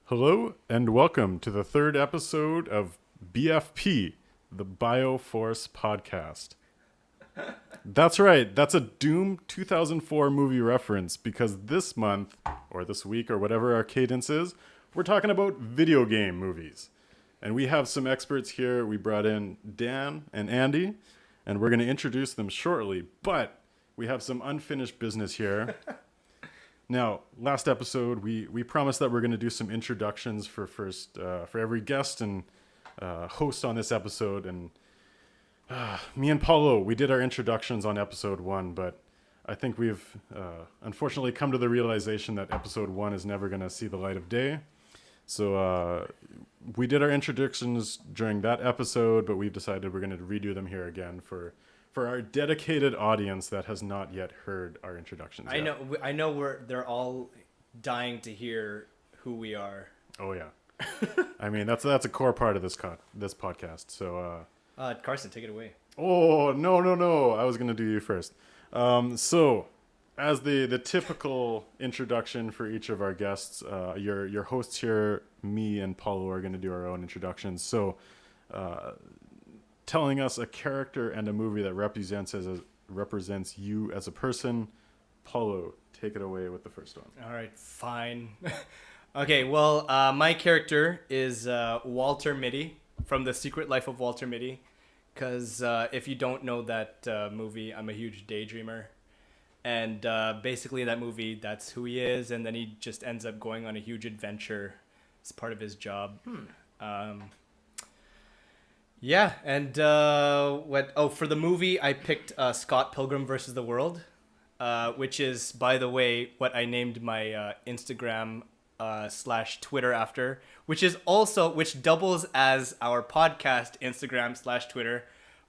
Hello and welcome to the third episode of BFP, the Bioforce podcast. That's right, that's a Doom 2004 movie reference because this month, or this week, or whatever our cadence is, we're talking about video game movies. And we have some experts here. We brought in Dan and Andy, and we're going to introduce them shortly, but we have some unfinished business here. Now, last episode, we promised that we're going to do some introductions for every guest and host on this episode. And me and Paulo, we did our introductions on episode 1, but I think we've unfortunately come to the realization that episode 1 is never going to see the light of day. So we did our introductions during that episode, but we've decided we're going to redo them here again for our dedicated audience that has not yet heard our introductions yet. I know they're all dying to hear who we are. Oh yeah. I mean, that's a core part of this podcast. So Carson, take it away. oh, no. I was going to do you first. So as the typical introduction for each of our guests, your hosts here, me and Paulo, are going to do our own introductions. So telling us a character and a movie that represents you as a person. Paulo, take it away with the first one. All right, fine. Okay, well, my character is Walter Mitty from The Secret Life of Walter Mitty. Because if you don't know that movie, I'm a huge daydreamer. And basically that movie, that's who he is. And then he just ends up going on a huge adventure as part of his job. Yeah, and for the movie, I picked Scott Pilgrim versus the World, which is, by the way, what I named my Instagram / Twitter after, which doubles as our podcast Instagram / Twitter.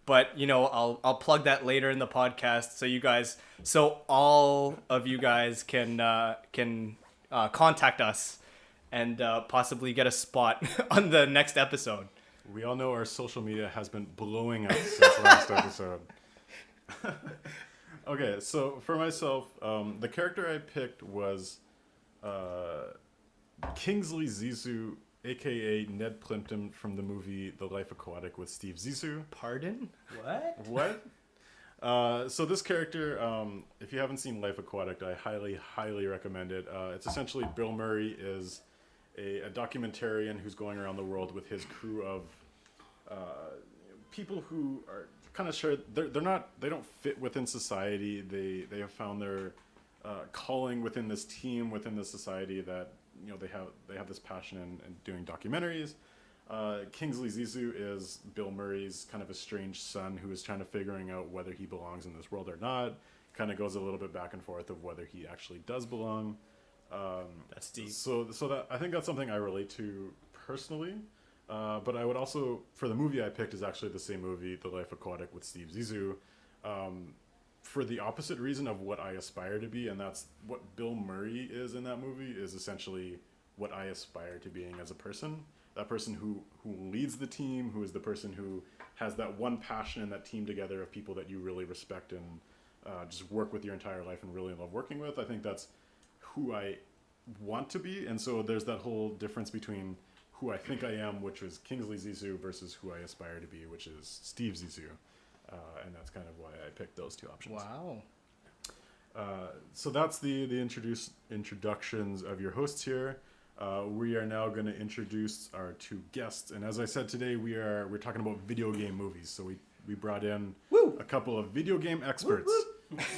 But I'll plug that later in the podcast, so all of you guys can contact us and possibly get a spot on the next episode. We all know our social media has been blowing up since last episode. Okay, so for myself, the character I picked was Kingsley Zissou, a.k.a. Ned Plimpton from the movie The Life Aquatic with Steve Zissou. Pardon? What? What? So this character, if you haven't seen Life Aquatic, I highly recommend it. It's essentially Bill Murray is a documentarian who's going around the world with his crew of people who are kind of sure they don't fit within society. They have found their calling within this team, within this society, that they have this passion in doing documentaries. Kingsley Zissou is Bill Murray's kind of estranged son who is trying to figuring out whether he belongs in this world or not. Kind of goes a little bit back and forth of whether he actually does belong. That's deep. So that I think that's something I relate to personally. But I would also, for the movie I picked, is actually the same movie, The Life Aquatic with Steve Zissou, for the opposite reason of what I aspire to be, and that's what Bill Murray is in that movie, is essentially what I aspire to being as a person. That person who leads the team, who is the person who has that one passion and that team together of people that you really respect and just work with your entire life and really love working with. I think that's who I want to be, and so there's that whole difference between who I think I am, which was Kingsley Zissou, versus who I aspire to be, which is Steve Zissou. And that's kind of why I picked those two options. Wow. So that's the introductions of your hosts here. We are now going to introduce our two guests. And as I said today, we're talking about video game movies. So we brought in a couple of video game experts.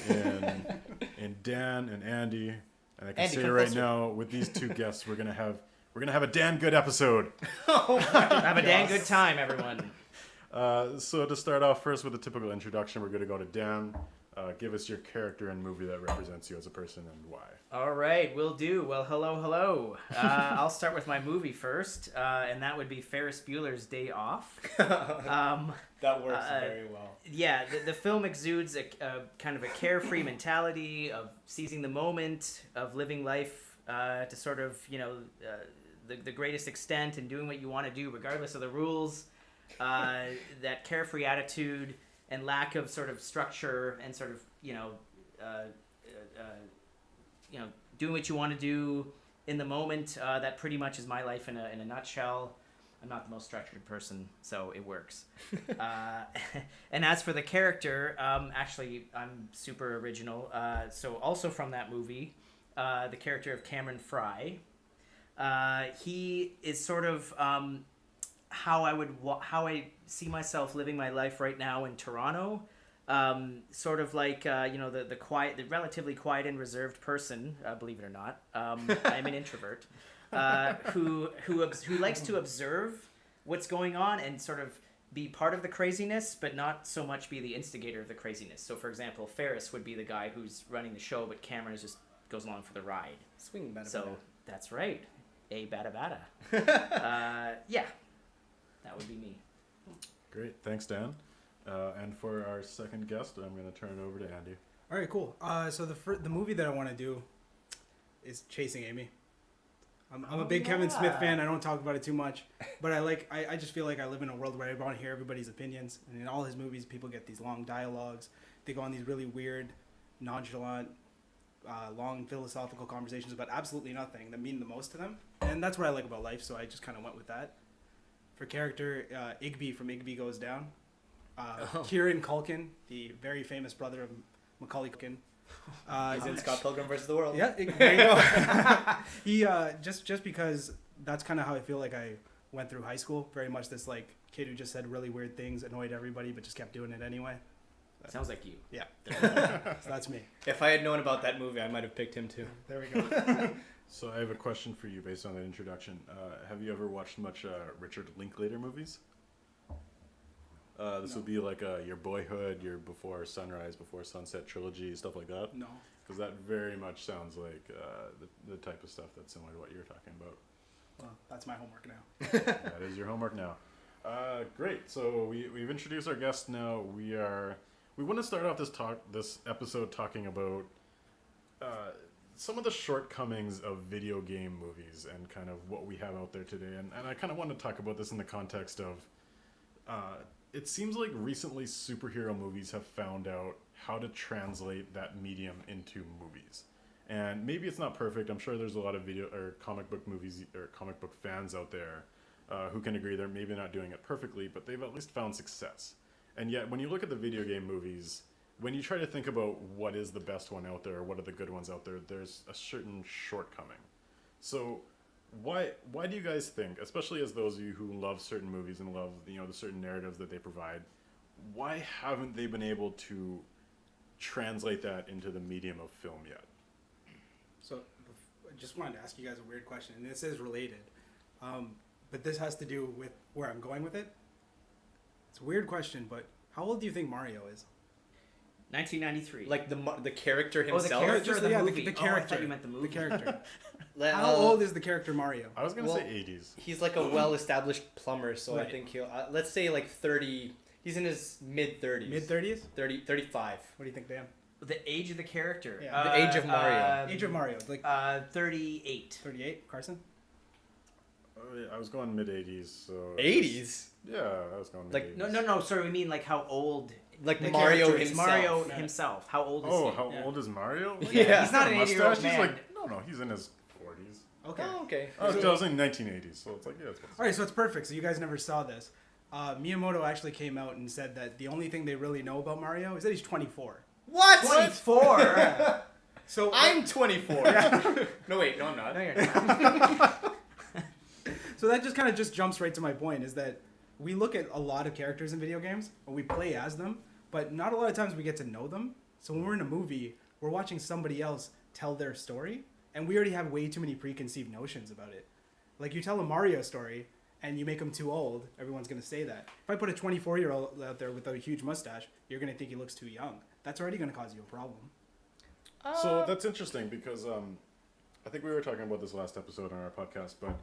And Dan and Andy. And I can say right now, with these two guests, we're gonna have a damn good episode. Have a damn good time, everyone. So to start off first with a typical introduction, we're going to go to Dan. Give us your character and movie that represents you as a person and why. All right, will do. Well, hello. I'll start with my movie first, and that would be Ferris Bueller's Day Off. That works very well. Yeah, the film exudes a kind of a carefree mentality of seizing the moment, of living life to sort of, the greatest extent and doing what you want to do regardless of the rules. That carefree attitude and lack of sort of structure and sort of, doing what you want to do in the moment. That pretty much is my life in a nutshell. I'm not the most structured person, so it works. And as for the character, actually, I'm super original. So also from that movie, the character of Cameron Fry, he is sort of how I see myself living my life right now in Toronto. Sort of like the quiet, the relatively quiet and reserved person. Believe it or not, I'm an introvert. Who likes to observe what's going on and sort of be part of the craziness, but not so much be the instigator of the craziness. So, for example, Ferris would be the guy who's running the show, but Cameron just goes along for the ride. Swing bada So bada. that's right, a bada bada. Yeah, that would be me. Great, thanks, Dan. And for our second guest, I'm going to turn it over to Andy. All right, cool. So the movie that I want to do is Chasing Amy. I'm a big Kevin Smith fan. I don't talk about it too much, but I just feel like I live in a world where I want to hear everybody's opinions. And in all his movies, people get these long dialogues. They go on these really weird, nonchalant, long philosophical conversations about absolutely nothing that mean the most to them. And that's what I like about life, so I just kind of went with that. For character, Igby from Igby Goes Down. Kieran Culkin, the very famous brother of Macaulay Culkin. He's in Scott Pilgrim versus the World. Yeah, there you go. He just because that's kind of how I feel like I went through high school. Very much this like kid who just said really weird things, annoyed everybody, but just kept doing it anyway. Sounds like you. Yeah, so that's me. If I had known about that movie, I might have picked him too. There we go. So I have a question for you based on that introduction. Have you ever watched much Richard Linklater movies? This would be like your Boyhood, your Before Sunrise, Before Sunset trilogy, stuff like that. No. Because that very much sounds like the type of stuff that's similar to what you're talking about. Well, that's my homework now. That is your homework now. Great. So we've introduced our guest now. We want to start off this episode talking about some of the shortcomings of video game movies and kind of what we have out there today. And I kind of want to talk about this in the context of it seems like recently superhero movies have found out how to translate that medium into movies. And maybe it's not perfect. I'm sure there's a lot of video or comic book movies or comic book fans out there who can agree they're maybe not doing it perfectly, but they've at least found success. And yet, when you look at the video game movies, when you try to think about what is the best one out there or what are the good ones out there, there's a certain shortcoming. So why do you guys think, especially as those of you who love certain movies and love the certain narratives that they provide, why haven't they been able to translate that into the medium of film yet? So I just wanted to ask you guys a weird question, and this is related, but this has to do with where I'm going with it. It's a weird question, but how old do you think Mario is? 1993. Like the character Oh, the himself. character or the yeah, movie? the Oh, I character. thought you meant the movie. The character. Let- How old is the character Mario? I was going to Well, say 80s. He's like a well-established plumber, so I Right. think he'll. Let's say like 30. He's in his mid-30s. Mid-30s? 35. What do you think, Dan? The age of the character. Yeah. The age of Mario. Age of Mario, like 38. 38. Carson? Oh, yeah, I was going mid-80s. So 80s. Yeah, I was going Like, mid-80s. No. Sorry, we mean like how old Like the Mario character is. himself. Mario Yeah. himself. How old is Oh, he? how Yeah. old is Mario? Yeah. He's not an 80-year-old He's man. like, no, he's in his 40s. Okay. Oh, okay. I was in 1980s, so it's like, yeah, it's All right, so it's perfect. So you guys never saw this. Miyamoto actually came out and said that the only thing they really know about Mario is that he's 24. What? 24. So I'm 24. No, wait. No, I'm not. No, you're not. So that just kind of just jumps right to my point is that we look at a lot of characters in video games and we play as them, but not a lot of times we get to know them. So when we're in a movie, we're watching somebody else tell their story, and we already have way too many preconceived notions about it. Like you tell a Mario story and you make them too old, everyone's going to say that. If I put a 24-year-old out there with a huge mustache, you're going to think he looks too young. That's already going to cause you a problem. So that's interesting because I think we were talking about this last episode on our podcast, but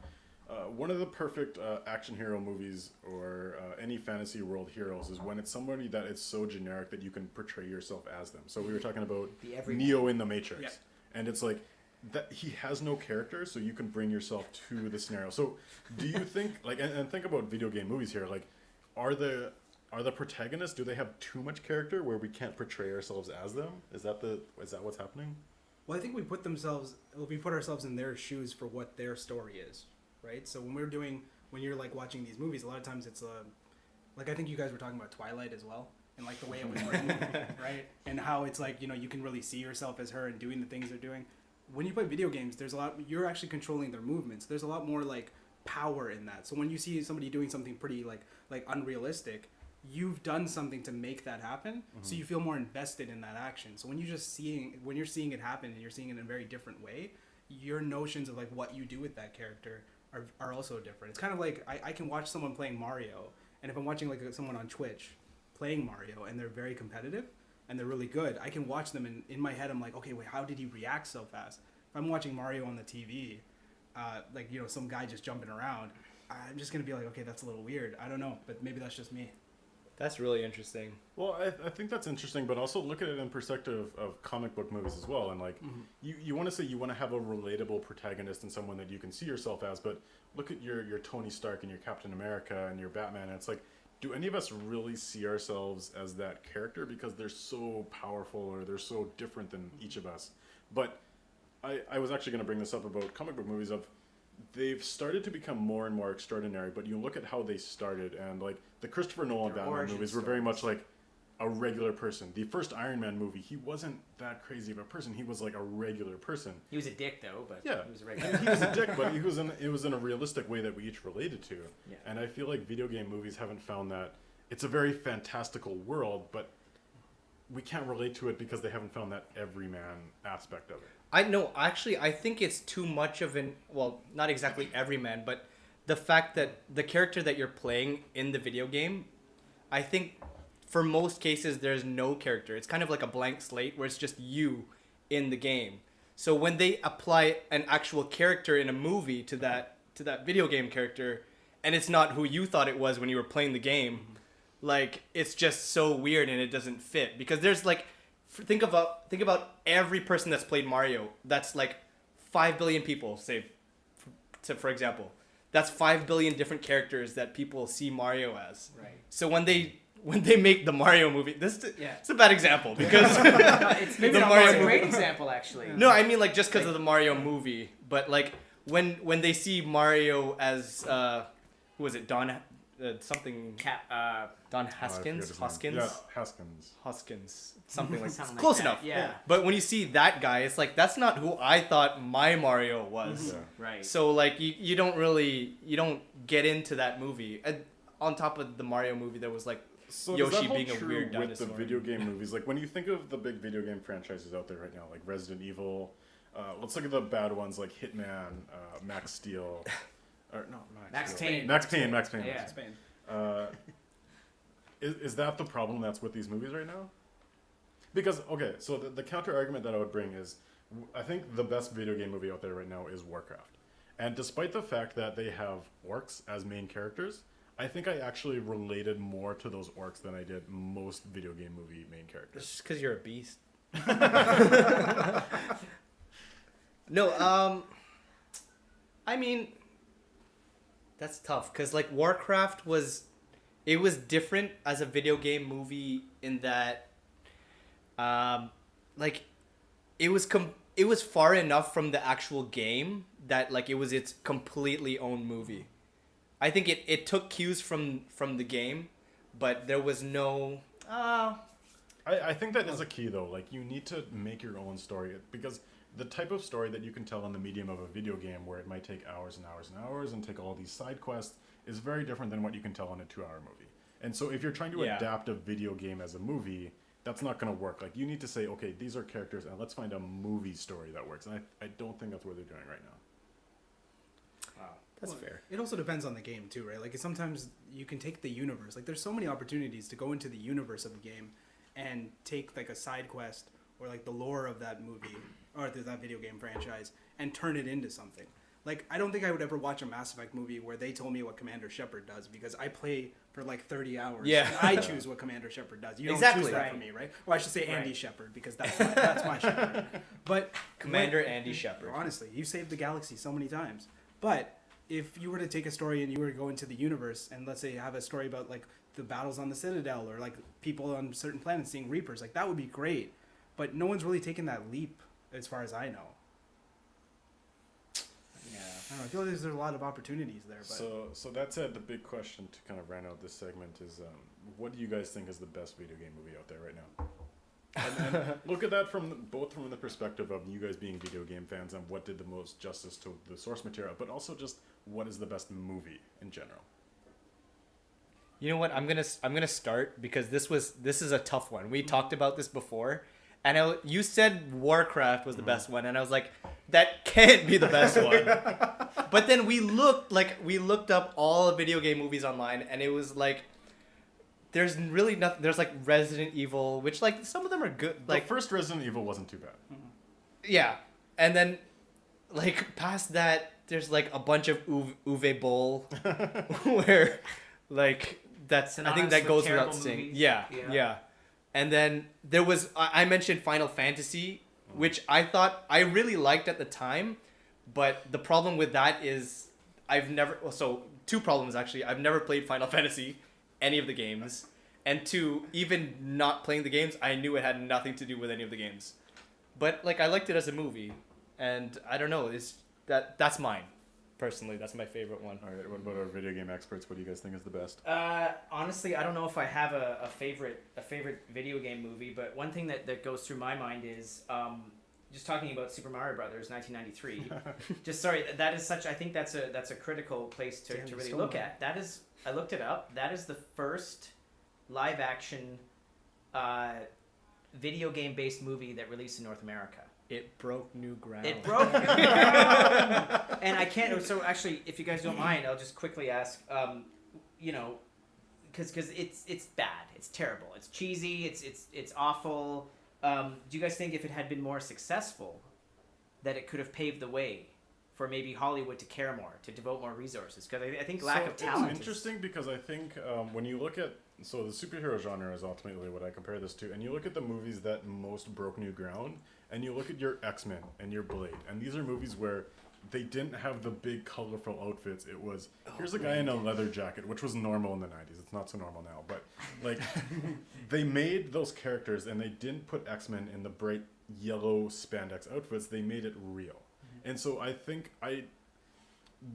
one of the perfect action hero movies or any fantasy world heroes is when it's somebody that is so generic that you can portray yourself as them. So we were talking about Be everyone. Neo in The Matrix, Yeah. and it's like that he has no character, so you can bring yourself to the scenario. So do you think like and think about video game movies here, like are the protagonists, do they have too much character where we can't portray ourselves as them? Is that what's happening? Well, I think we put ourselves in their shoes for what their story is, right? So when you're like watching these movies, a lot of times it's like I think you guys were talking about Twilight as well, and like the way it was written, right? And how it's like, you can really see yourself as her and doing the things they're doing. When you play video games, you're actually controlling their movements. There's a lot more like power in that. So when you see somebody doing something pretty like unrealistic, you've done something to make that happen, so you feel more invested in that action. So when you're seeing it happen and you're seeing it in a very different way, your notions of like what you do with that character are also different. It's kind of like I can watch someone playing Mario, and if I'm watching like someone on Twitch playing Mario and they're very competitive and they're really good, I can watch them and in my head I'm like, okay, wait, how did he react so fast? If I'm watching Mario on the TV, some guy just jumping around, I'm just gonna be like, okay, that's a little weird. I don't know, but maybe that's just me. That's really interesting. Well, I think that's interesting, but also look at it in perspective of comic book movies as well. And like, you want to say you want to have a relatable protagonist and someone that you can see yourself as, but look at your Tony Stark and your Captain America and your Batman, and it's like, do any of us really see ourselves as that character because they're so powerful or they're so different than each of us? But I was actually going to bring this up about comic book movies they've started to become more and more extraordinary, but you look at how they started, and like the Christopher Nolan Their Batman origin movies were very stories. much like a regular person. The first Iron Man movie, he wasn't that crazy of a person. He was like a regular person. He was a dick though, but Yeah, he was a regular. he was a dick, but it was in a realistic way that we each related to. Yeah. And I feel like video game movies haven't found that. It's a very fantastical world, but we can't relate to it because they haven't found that everyman aspect of it. I think it's too much of not exactly everyman, but the fact that the character that you're playing in the video game, I think for most cases there's no character. It's kind of like a blank slate where it's just you in the game. So when they apply an actual character in a movie to that video game character, and it's not who you thought it was when you were playing the game, like it's just so weird and it doesn't fit, because there's like, think about every person that's played Mario. That's like 5 billion people, say, for example. That's 5 billion different characters that people see Mario as. Right. So when they make the Mario movie, Yeah. it's a bad example because No, it's maybe The not Mario a great movie. example actually. no, I mean like just because of the Mario movie, but like when they see Mario as who was it, Don something, Don I forget Haskins, his name. Yeah, Haskins. something like Something like close that, enough. yeah. But when you see that guy, it's like that's not who I thought my Mario was. Yeah. Right. So like you don't get into that movie. And on top of the Mario movie, there was like So Yoshi does that hold being a true weird with the dinosaur. video game movies? Like when you think of the big video game franchises out there right now, like Resident Evil, let's look at the bad ones like Hitman, Max Steel, or no, Max Steel. Payne. Max Payne. Yeah. Spain. Is that the problem that's with these movies right now? Because, okay, so the counter argument that I would bring is, I think the best video game movie out there right now is Warcraft. And despite the fact that they have orcs as main characters, I think I actually related more to those orcs than I did most video game movie main characters. It's just because you're a beast. No, I mean, that's tough because like Warcraft was different as a video game movie in that, like, it was far enough from the actual game that like it was its completely own movie. I think it took cues from the game, but there was no. I think that is a key though. Like you need to make your own story because the type of story that you can tell on the medium of a video game where it might take hours and hours and hours and take all these side quests is very different than what you can tell on a 2-hour movie. And so if you're trying to Yeah. adapt a video game as a movie, that's not going to work. Like you need to say, okay, these are characters and let's find a movie story that works. And I don't think that's what they're doing right now. That's Well, fair. It also depends on the game too, right? Like sometimes you can take the universe. Like there's so many opportunities to go into the universe of the game and take like a side quest or like the lore of that movie or that video game franchise and turn it into something. Like I don't think I would ever watch a Mass Effect movie where they told me what Commander Shepard does because I play for like 30 hours. Yeah. And I choose what Commander Shepard does. You don't Exactly. choose that Right. for me, right? Or I should say Andy Right. Shepard because that's my Shepard. But Commander Andy Shepard. honestly, you saved the galaxy so many times. But if you were to take a story and you were to go into the universe and let's say have a story about like the battles on the Citadel or like people on certain planets seeing Reapers, like that would be great. But no one's really taken that leap as far as I know. Yeah. I don't know. I feel like there's a lot of opportunities there. But So that said, the big question to kind of round out this segment is, what do you guys think is the best video game movie out there right now? And look at that from the perspective of you guys being video game fans and what did the most justice to the source material, but also just what is the best movie in general. You know what? I'm gonna start because this is a tough one. We talked about this before, and you said Warcraft was the best one, and I was like, that can't be the best one. But then we looked up all the video game movies online, and it was like, there's really nothing. There's like Resident Evil, which like some of them are good. Like Like first Resident Evil wasn't too bad. yeah, and then like past that, there's like a bunch of Uwe Boll, where like that's I think Synonymous that with goes without terrible saying. movies. Yeah, Yeah. yeah. And then there was I mentioned Final Fantasy, which I thought I really liked at the time, but the problem with that is two problems actually. I've never played Final Fantasy, any of the games, and two, even not playing the games, I knew it had nothing to do with any of the games. But like I liked it as a movie, and I don't know, that's mine. Personally, that's my favorite one. All right, what about our video game experts? What do you guys think is the best? Honestly, I don't know if I have a favorite video game movie, but one thing that goes through my mind is just talking about Super Mario Brothers 1993. Just sorry, that is such. I think that's a critical place to Damn, really so look much. at. That is, I looked it up. That is the first live action video game based movie that released in North America. It broke new ground. It broke. And I can't. So actually, if you guys don't mind, I'll just quickly ask. You know, because it's bad. It's terrible. It's cheesy. It's awful. Do you guys think if it had been more successful, that it could have paved the way for maybe Hollywood to care more, to devote more resources? Because I think lack of talent. It's interesting because I think when you look at the superhero genre is ultimately what I compare this to, and you look at the movies that most broke new ground, and you look at your X-Men and your Blade, and these are movies where they didn't have the big colorful outfits. It was here's a guy in a leather jacket, which was normal in the 90s. It's not so normal now, but like they made those characters and they didn't put X-Men in the bright yellow spandex outfits. They made it real. And so I think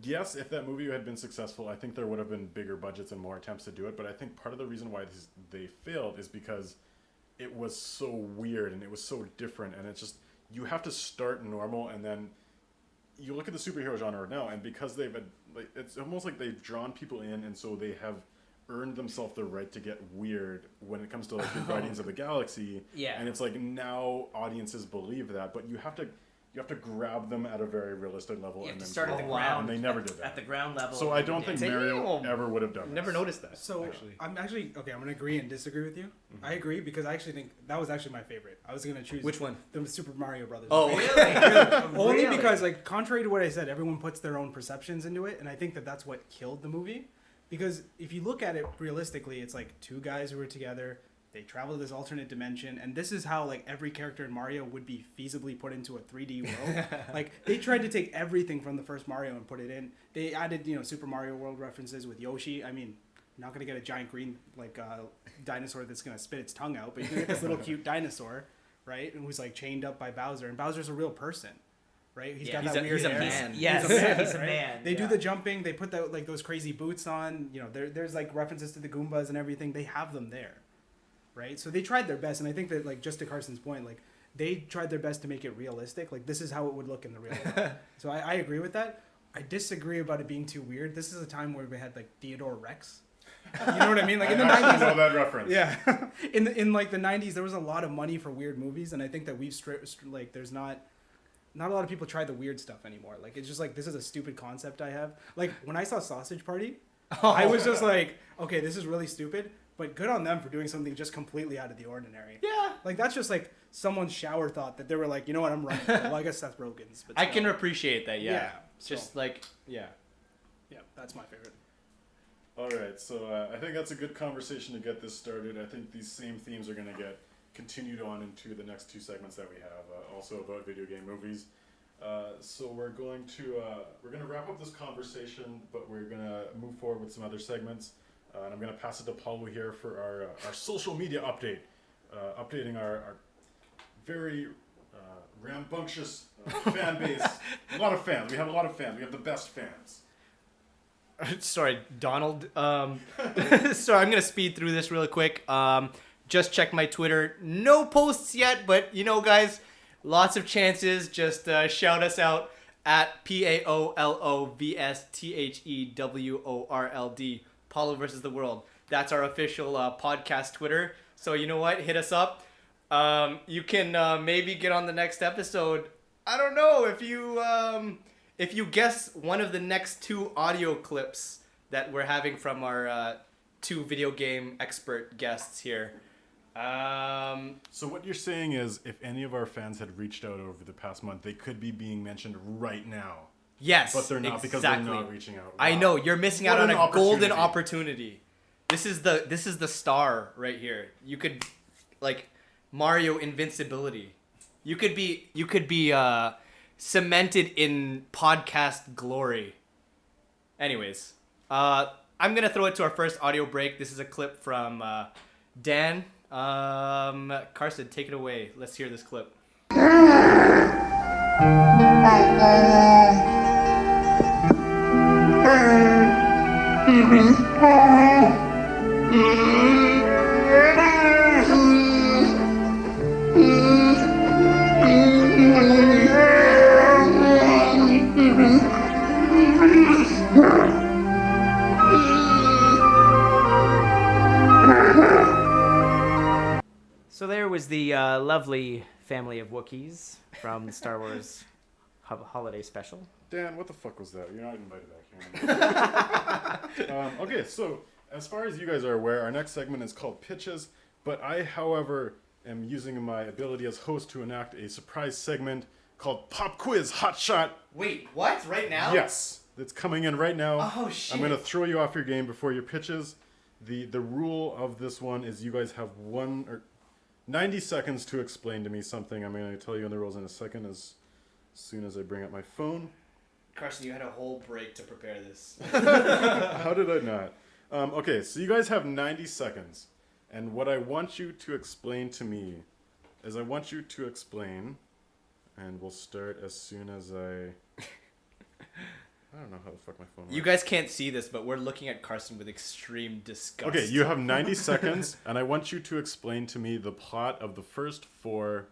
yes, if that movie had been successful, I think there would have been bigger budgets and more attempts to do it. But I think part of the reason why they failed is because it was so weird and it was so different. And it's just, you have to start normal, and then you look at the superhero genre now, and because they've had, like, it's almost like they've drawn people in, and so they have earned themselves the right to get weird when it comes to like the Guardians of the Galaxy. Yeah. And it's like now audiences believe that, but you have to grab them at a very realistic level. You have and to then start at the grow them. ground. And they never did that. At the ground level. So I don't think Damn. Mario ever would have done Never this. noticed that. So actually. I'm actually okay. I'm gonna agree and disagree with you. I agree because I actually think that was actually my favorite. I was gonna choose Which one? the Super Mario Brothers. Oh. Really? Only Really? because, like, contrary to what I said, everyone puts their own perceptions into it, and I think that's what killed the movie. Because if you look at it realistically, it's like two guys who were together, they travel to this alternate dimension, and this is how like every character in Mario would be feasibly put into a 3D world. Like they tried to take everything from the first Mario and put it in. They added, Super Mario World references with Yoshi. I mean, you're not gonna get a giant green dinosaur that's gonna spit its tongue out, but you can get this little cute dinosaur, right? And who's like chained up by Bowser, and Bowser's a real person. Right, Yeah. got that weird he's a hair. man. Yes, he's a right? man. They do yeah. the jumping. They put that like those crazy boots on. There's like references to the Goombas and everything. They have them there, right? So they tried their best, and I think that like just to Carson's point, like they tried their best to make it realistic. Like this is how it would look in the real world. So I agree with that. I disagree about it being too weird. This is a time where we had like Theodore Rex. You know what I mean? Like in the I actually 90s. know that reference. Yeah, in like the 90s, there was a lot of money for weird movies, and I think that we've there's not a lot of people try the weird stuff anymore. Like it's just like this is a stupid concept I have. Like when I saw Sausage Party, I was just like, okay, this is really stupid, but good on them for doing something just completely out of the ordinary. Yeah. Like that's just like someone's shower thought that they were like, you know what, I'm running. Well, I guess Seth Rogen's. But I can still. appreciate that. Yeah. Yeah, Just so- like yeah. Yeah, that's my favorite. All right, so I think that's a good conversation to get this started. I think these same themes are going to get continued on into the next two segments that we have, also about video game movies. So we're going to wrap up this conversation, but we're going to move forward with some other segments. And I'm going to pass it to Paulo here for our social media update, updating our very rambunctious fan base. A lot of fans. We have a lot of fans. We have the best fans. Sorry, Donald. Sorry, I'm gonna speed through this real quick. Just check my Twitter. No posts yet, but you know, guys, lots of chances. Just shout us out at PAOLOVSTHEWORLD. Paulo versus the World. That's our official podcast Twitter. So you know what? Hit us up. You can maybe get on the next episode. I don't know if you guess one of the next 2 audio clips that we're having from our 2 video game expert guests here. So what you're saying is, if any of our fans had reached out over the past month, they could be being mentioned right now. Yes, But they're not because they're not reaching out. I know, you're missing out What on an a golden opportunity. opportunity. This is the star right here. You could, like, Mario invincibility. You could be cemented in podcast glory. Anyways, I'm gonna throw it to our first audio break. This is a clip from Dan. Carson, take it away. Let's hear this clip. So there was the lovely family of Wookiees from the Star Wars holiday special. Dan, what the fuck was that? You're not invited back here. Okay, so as far as you guys are aware, our next segment is called Pitches, but I, however, am using my ability as host to enact a surprise segment called Pop Quiz Hot Shot. Wait, what? Right now? Yes, it's coming in right now. Oh, shit. I'm going to throw you off your game before your pitches. The rule of this one is you guys have 90 seconds to explain to me something. I'm going to tell you the rules in a second as soon as I bring up my phone. Carson, you had a whole break to prepare this. How did I not? Okay, so you guys have 90 seconds. And what I want you to explain to me is and we'll start as soon as I don't know how the fuck my phone works. You guys can't see this, but we're looking at Carson with extreme disgust. Okay, you have 90 seconds, and I want you to explain to me the plot of the first 4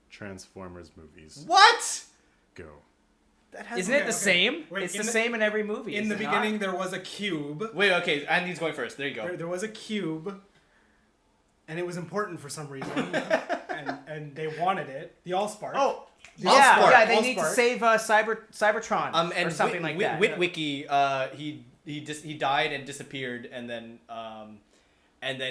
Transformers movies. What? Go. Isn't it the same? Wait, it's in the the- same in every movie. In is the it not? beginning, there was a cube. Wait, okay, Andy's going first. There you go. There was a cube, and it was important for some reason, and they wanted it. The Allspark. Oh, Yeah, Allspark. yeah, they need to Allspark. save Cybertron and or something like that. Witwicky, he died and disappeared, and then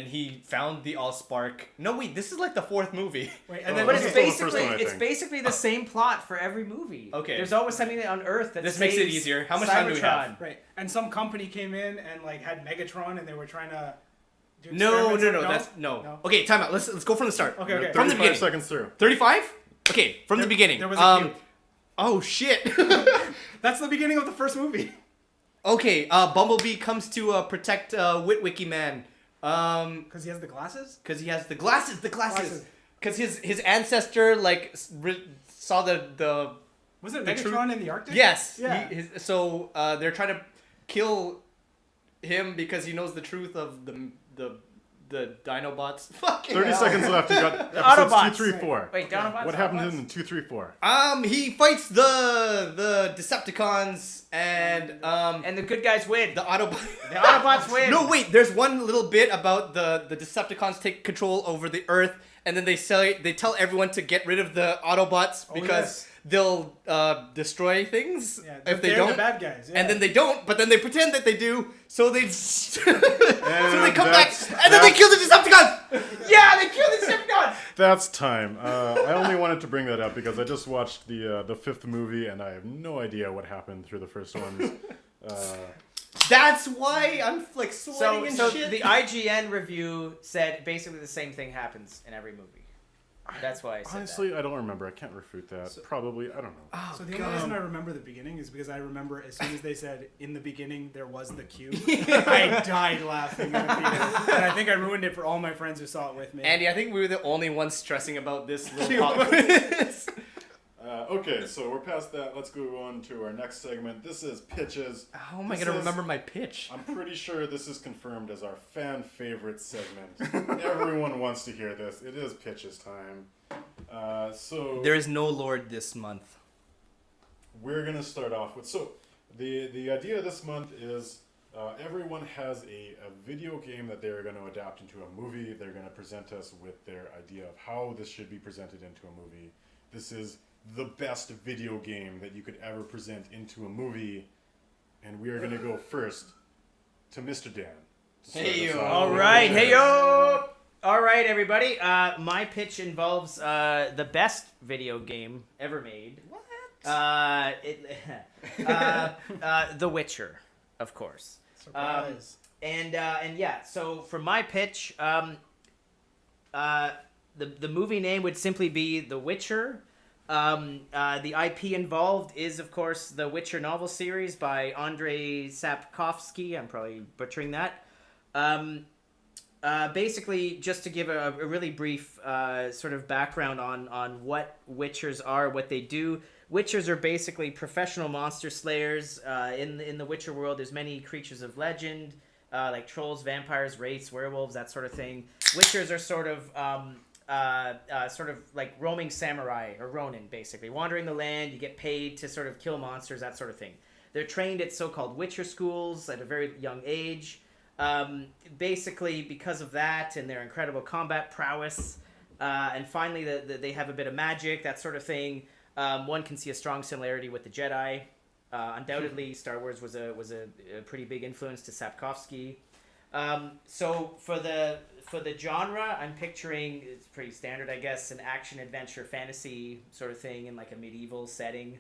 he found the Allspark. No, wait, this is like the 4th movie. Wait, Oh, and then But this it's is still the first basically one, I it's think. basically the same plot for every movie. Okay. There's always something on Earth that This makes it saves easier. How much time do we have? Cybertron. right, and some company came in and like had Megatron, and they were trying to do No, experiments. that's no. No? Okay, time out. Let's go from the start. Okay, okay. From the 35 beginning. seconds through. 35? Okay, from the beginning. There was a cube. Oh shit. That's the beginning of the first movie. Okay, Bumblebee comes to protect Witwicky Man. Because he has the glasses. Because he has the glasses. Glasses. Because his ancestor like saw the Was it The Megatron in the Arctic? yes. Yeah. So they're trying to kill him because he knows the truth of the Dinobots. Fucking 30 hell. seconds left. You got Autobots. episodes 2, 3, 4. Wait, Dinobots? What happened in 2, 3, 4? He fights the Decepticons and And the good guys win. the Autobots. The Autobots win. No, wait. There's one little bit about the Decepticons take control over the Earth, and then they tell everyone to get rid of the Autobots Oh, because yes. they'll destroy things Yeah, if they they're don't. the bad guys. Yeah. And then they don't, but then they pretend that they do, so they so they come back, that's- and then they kill the Decepticons. Yeah, they kill the Decepticons. That's time. I only wanted to bring that up because I just watched the 5th movie and I have no idea what happened through the first ones. That's why I'm like sweating and So shit. the IGN review said basically the same thing happens in every movie. That's why I said Honestly, I don't remember. I can't refute that. Probably. I don't know. Oh, So the only reason I remember the beginning is because I remember as soon as they said in the beginning there was the cube, I died laughing in the theater, and I think I ruined it for all my friends who saw it with me. Andy, I think we were the only ones stressing about this little pop quiz. Okay, so we're past that. Let's go on to our next segment. This is pitches. How am I This gonna is- remember my pitch? I'm pretty sure this is confirmed as our fan favorite segment. Everyone wants to hear this. It is pitches time. So There is no Lord this month. we're gonna start off with the idea this month is everyone has a video game that they're going to adapt into a movie. They're going to present us with their idea of how this should be presented into a movie. This is the best video game that you could ever present into a movie, and we are going to go first to Mr. Dan. to start Hey, us yo. off All with right, pitches. hey yo! All right, everybody. My pitch involves the best video game ever made. What? The Witcher, of course. Surprise. And yeah, so for my pitch, the movie name would simply be The Witcher. The IP involved is, of course, the Witcher novel series by Andrei Sapkowski. I'm probably butchering that. Basically, just to give a really brief sort of background on what Witchers are, what they do. Witchers are basically professional monster slayers. In the Witcher world, there's many creatures of legend, like trolls, vampires, wraiths, werewolves, that sort of thing. Witchers are sort of like roaming samurai or ronin, basically wandering the land. You get paid to sort of kill monsters, that sort of thing. They're trained at so-called Witcher schools at a very young age. Basically, because of that and their incredible combat prowess, and finally they have a bit of magic, that sort of thing. One can see a strong similarity with the Jedi. Undoubtedly, Star Wars was a pretty big influence to Sapkowski. So for the genre, I'm picturing, it's pretty standard, I guess, an action adventure fantasy sort of thing in like a medieval setting.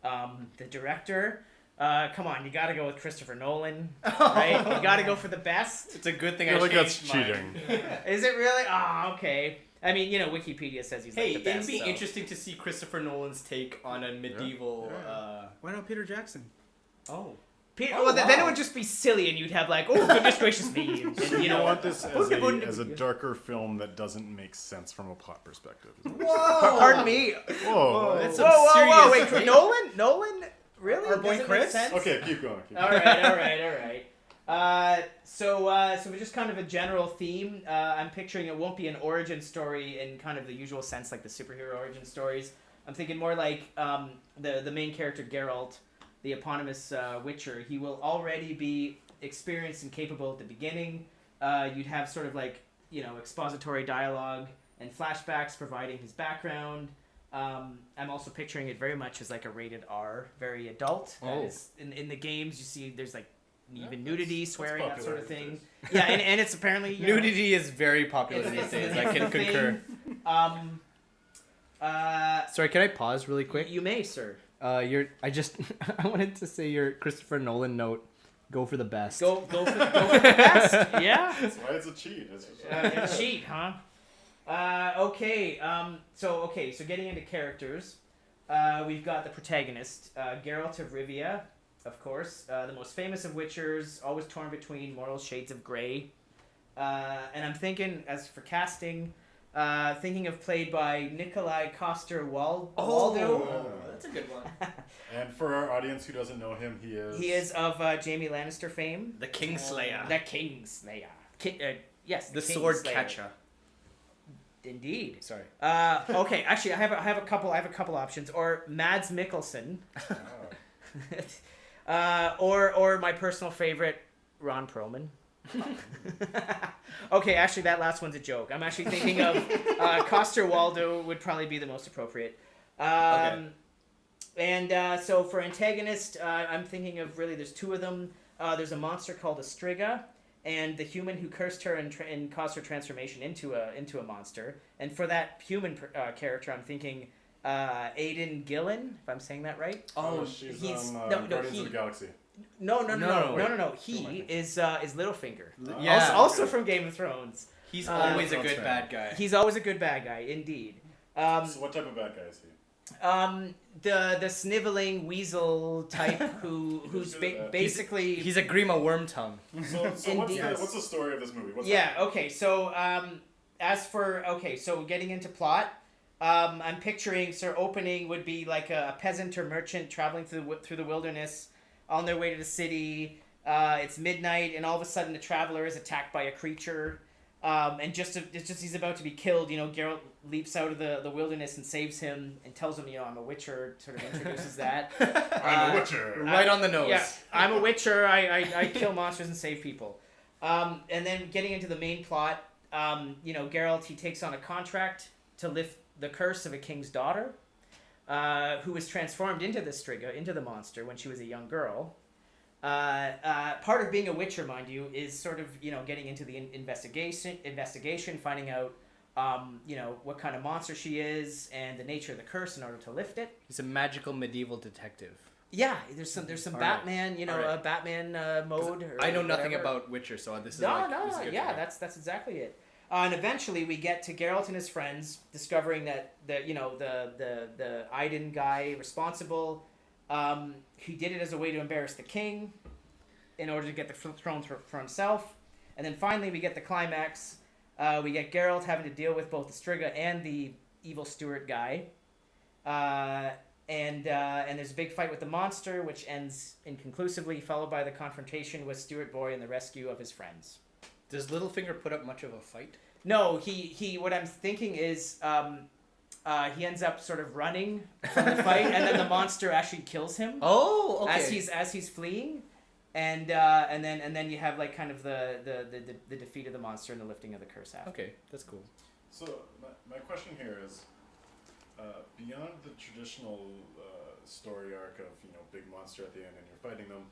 The director, come on, you got to go with Christopher Nolan, right? You got to go for the best. It's a good I thing feel I like that's changed mine. cheating. Is it really? Oh, okay. I mean, Wikipedia says he's Hey, like the best. it'd be so. interesting to see Christopher Nolan's take on a medieval. Why not Peter Jackson? Oh. Peter, Oh, well, then wow. it would just be silly, and you'd have like, oh, goodness gracious me, and, You don't want this as a Yeah. darker film that doesn't make sense from a plot perspective. Whoa! Pardon me. Whoa. That's Whoa, whoa, whoa! serious Wait, take. Nolan? Really? Our boy Does it make Chris? sense? Okay, keep going. All right. So just kind of a general theme. I'm picturing it won't be an origin story in kind of the usual sense, like the superhero origin stories. I'm thinking more like the main character Geralt, the eponymous Witcher. He will already be experienced and capable at the beginning. You'd have sort of like expository dialogue and flashbacks providing his background. I'm also picturing it very much as like a rated R, very adult. That Oh. is in the games you see there's like even Yeah, nudity, that's swearing, that popular sort of these thing. days. Yeah, and it's apparently Nudity is very popular these days. I can the thing. concur. Sorry, can I pause really quick? You may, sir. I wanted to say your Christopher Nolan note. Go for the best. Go for the best. Yeah. That's why it's a cheat. It's just, Cheat, huh? Okay. So getting into characters, we've got the protagonist, Geralt of Rivia, of course, the most famous of Witchers, always torn between moral shades of gray. And I'm thinking, as for casting, thinking of played by Nikolai Coster-Waldau. Oh, that's a good one. and for our audience who doesn't know him, he is. He is of Jaime Lannister fame. The Kingslayer. The Kingslayer. Yes, The sword Kingslayer. catcher. Indeed. Sorry. Okay, actually, I have a couple options. Or Mads Mikkelsen, or my personal favorite, Ron Perlman. Okay, actually, that last one's a joke. I'm actually thinking of Coster-Waldau would probably be the most appropriate. Okay. And so for antagonist, I'm thinking of really there's two of them. There's a monster called Astriga, and the human who cursed her and caused her transformation into a monster. And for that human character, I'm thinking Aidan Gillen, if I'm saying that right. Oh, she's he's- on no, Guardians he- of the Galaxy. No. wait. He is Littlefinger. Yeah. Also from Game of Thrones. He's Uh, always a that's good fair. bad guy. He's always a good bad guy, indeed. So what type of bad guy is he? The sniveling weasel type who's good at that. basically He's a Grima Wormtongue. So Indeed. what's the story of this movie? What's yeah. happening? Okay. So so getting into plot, I'm picturing sort of opening would be like a peasant or merchant traveling through the wilderness on their way to the city. It's midnight, and all of a sudden the traveler is attacked by a creature. And just he's about to be killed, Geralt leaps out of the wilderness and saves him and tells him, I'm a witcher, sort of introduces that. I'm a witcher. Right on the nose. Yeah, I'm a witcher. I kill monsters and save people. And then getting into the main plot, Geralt, he takes on a contract to lift the curse of a king's daughter, who was transformed into the Striga, into the monster, when she was a young girl. Part of being a witcher, mind you, is sort of, getting into the investigation, finding out, what kind of monster she is and the nature of the curse in order to lift it. He's a magical medieval detective. Yeah, there's some All Batman, right. All right. Batman mode. Or I know nothing whatever. about Witcher, so this is No, this is good yeah, for me. that's exactly it. And eventually we get to Geralt and his friends discovering that the Aiden guy responsible, he did it as a way to embarrass the king in order to get the throne for himself. And then finally we get the climax. We get Geralt having to deal with both the Striga and the evil steward guy. And there's a big fight with the monster, which ends inconclusively, followed by the confrontation with Stewart Boy and the rescue of his friends. Does Littlefinger put up much of a fight? No, he. What I'm thinking is, he ends up sort of running from the fight, and then the monster actually kills him Oh, okay. as he's fleeing, and then you have like kind of the defeat of the monster and the lifting of the curse after. Okay, that's cool. So my question here is, beyond the traditional story arc of big monster at the end and you're fighting them,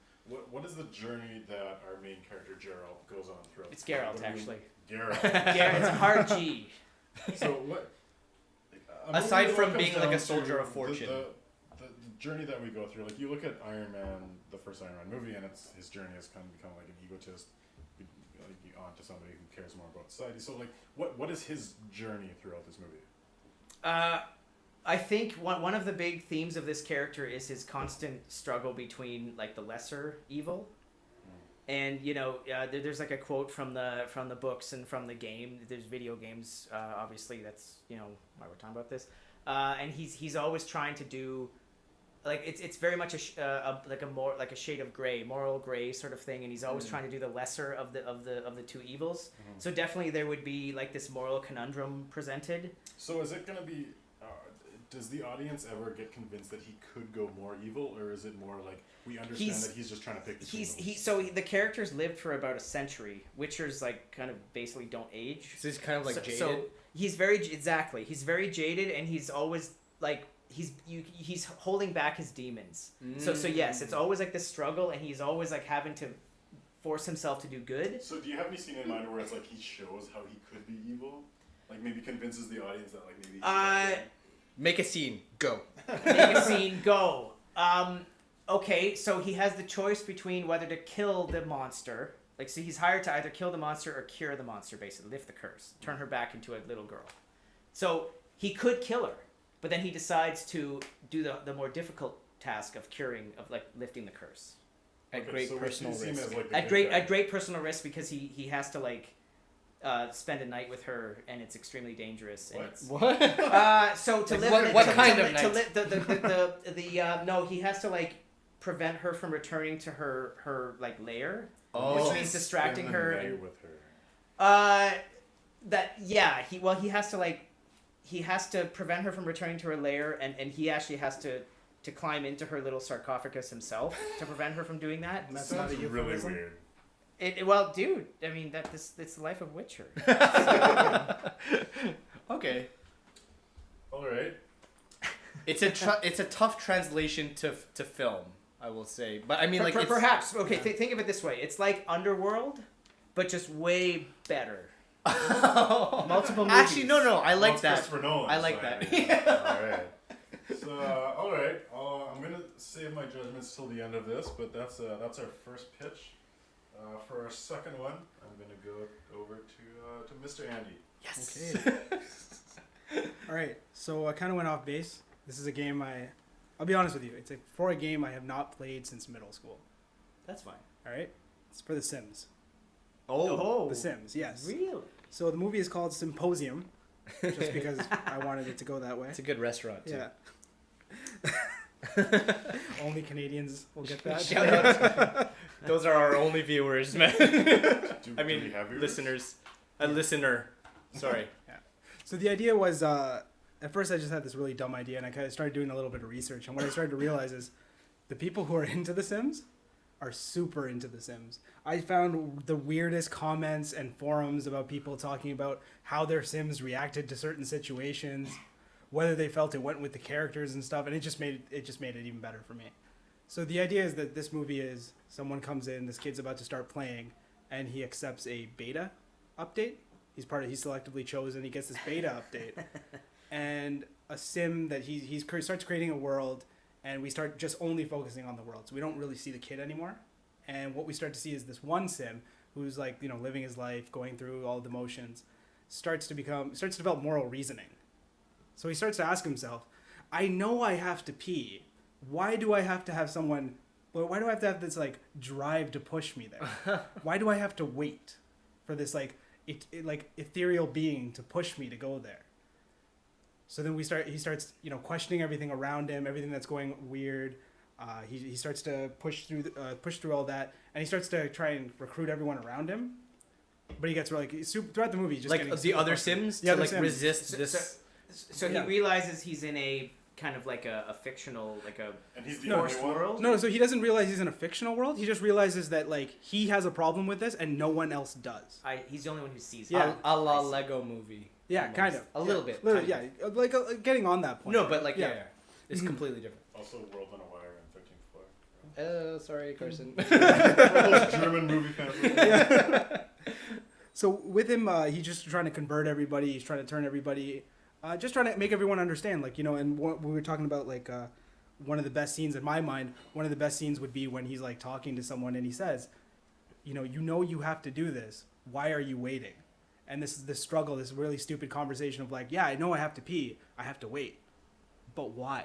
what is the journey that our main character Geralt goes on throughout? It's Geralt, What do we- actually. Geralt. Yeah, it's a hard G. So what? Aside what from comes being like down a soldier to of fortune. the journey that we go through, like you look at Iron Man, the first Iron Man movie, and his journey has kind of become like an egotist, like onto somebody who cares more about society. So like, what is his journey throughout this movie? I think one of the big themes of this character is his constant struggle between like the lesser evil, and there's like a quote from the books and from the game. There's video games, obviously that's why we're talking about this, and he's always trying to do, like it's very much a shade of gray, moral gray sort of thing, and he's always trying to do the lesser of the two evils. So definitely there would be like this moral conundrum presented. So is it gonna be? Does the audience ever get convinced that he could go more evil, or is it more like we understand that he's just trying to pick the the characters lived for about a century. Witchers like kind of basically don't age. So he's kind of like jaded. So he's very jaded, and he's always like he's holding back his demons. So yes, it's always like this struggle, and he's always like having to force himself to do good. So do you have any scene in mind where it's like he shows how he could be evil, like maybe convinces the audience that like maybe. Make a scene. Go. Make a scene. Go. Okay, so he has the choice between whether to kill the monster. Like, so he's hired to either kill the monster or cure the monster, basically, lift the curse, turn her back into a little girl. So he could kill her, but then he decides to do the more difficult task of lifting the curse. At great personal risk. At great personal risk, because he has to like spend a night with her, and it's extremely dangerous. And it's, What? so to Like live what kind of night? No, he has to like prevent her from returning to her like lair, which means distracting her. With her. He has to prevent her from returning to her lair, and he actually has to climb into her little sarcophagus himself to prevent her from doing that. And that's Sounds not a really euphemism. weird. Well, dude, I mean it's the life of Witcher. Okay. All right. It's a tough translation to film, I will say. But I mean, like Perhaps. Okay, think of it this way: it's like Underworld, but just way better. Multiple movies. Actually, no. I like that. Christopher Nolan, I like so that. All right. So, all right. I'm gonna save my judgments till the end of this, but that's our first pitch. For our second one, I'm gonna go over to Mr. Andy. Yes. Okay. All right. So I kind of went off base. This is a game I'll be honest with you. It's for a game I have not played since middle school. That's fine. All right. It's for The Sims. Oh, The Sims. Yes. really? So the movie is called Symposium. just because I wanted it to go that way. It's a good restaurant too. Yeah. Only Canadians will get that. Shout out. Those are our only viewers, man. I mean, do we have viewers? listeners. A listener. Sorry. So the idea was, at first I just had this really dumb idea, and I kind of started doing a little bit of research. And what I started to realize is, the people who are into The Sims are super into The Sims. I found the weirdest comments and forums about people talking about how their Sims reacted to certain situations, whether they felt it went with the characters and stuff, and it just made it even better for me. So the idea is that this movie is someone comes in, this kid's about to start playing, and he accepts a beta update. He's selectively chosen. He gets this beta update, and a sim that he starts creating a world, and we start just only focusing on the world. So we don't really see the kid anymore, and what we start to see is this one sim who's like living his life, going through all the motions, starts to develop moral reasoning. So he starts to ask himself, I know I have to pee. Why do I have to have someone? Well, why do I have to have this like drive to push me there? Why do I have to wait for this like ethereal being to push me to go there? So then he starts questioning everything around him, everything that's going weird. He starts to push through all that, and he starts to try and recruit everyone around him. But he gets throughout the movie, he's just Like getting the other frustrated. Sims The to other like Sims. resist this. So he Yeah. realizes he's in a kind of like a fictional, like a And he's the forced only one. world. No, so he doesn't realize he's in a fictional world. He just realizes that like he has a problem with this and no one else does. He's the only one who sees Yeah. it. A la Lego movie. Yeah, almost. kind of. A little bit. Literally, tiny yeah, like getting on that bit. point. No, but like Yeah. it's Mhm. completely different. Also, World on a Wire and 13th Floor. Sorry, Carson. Those German movie fans. So with him, he's just trying to convert everybody. He's trying to turn everybody, just trying to make everyone understand. Like and what we were talking about, like one of the best scenes in my mind. One of the best scenes would be when he's like talking to someone and he says, you have to do this. Why are you waiting? And this is this struggle, this really stupid conversation of like, yeah, I know I have to pee. I have to wait. But why?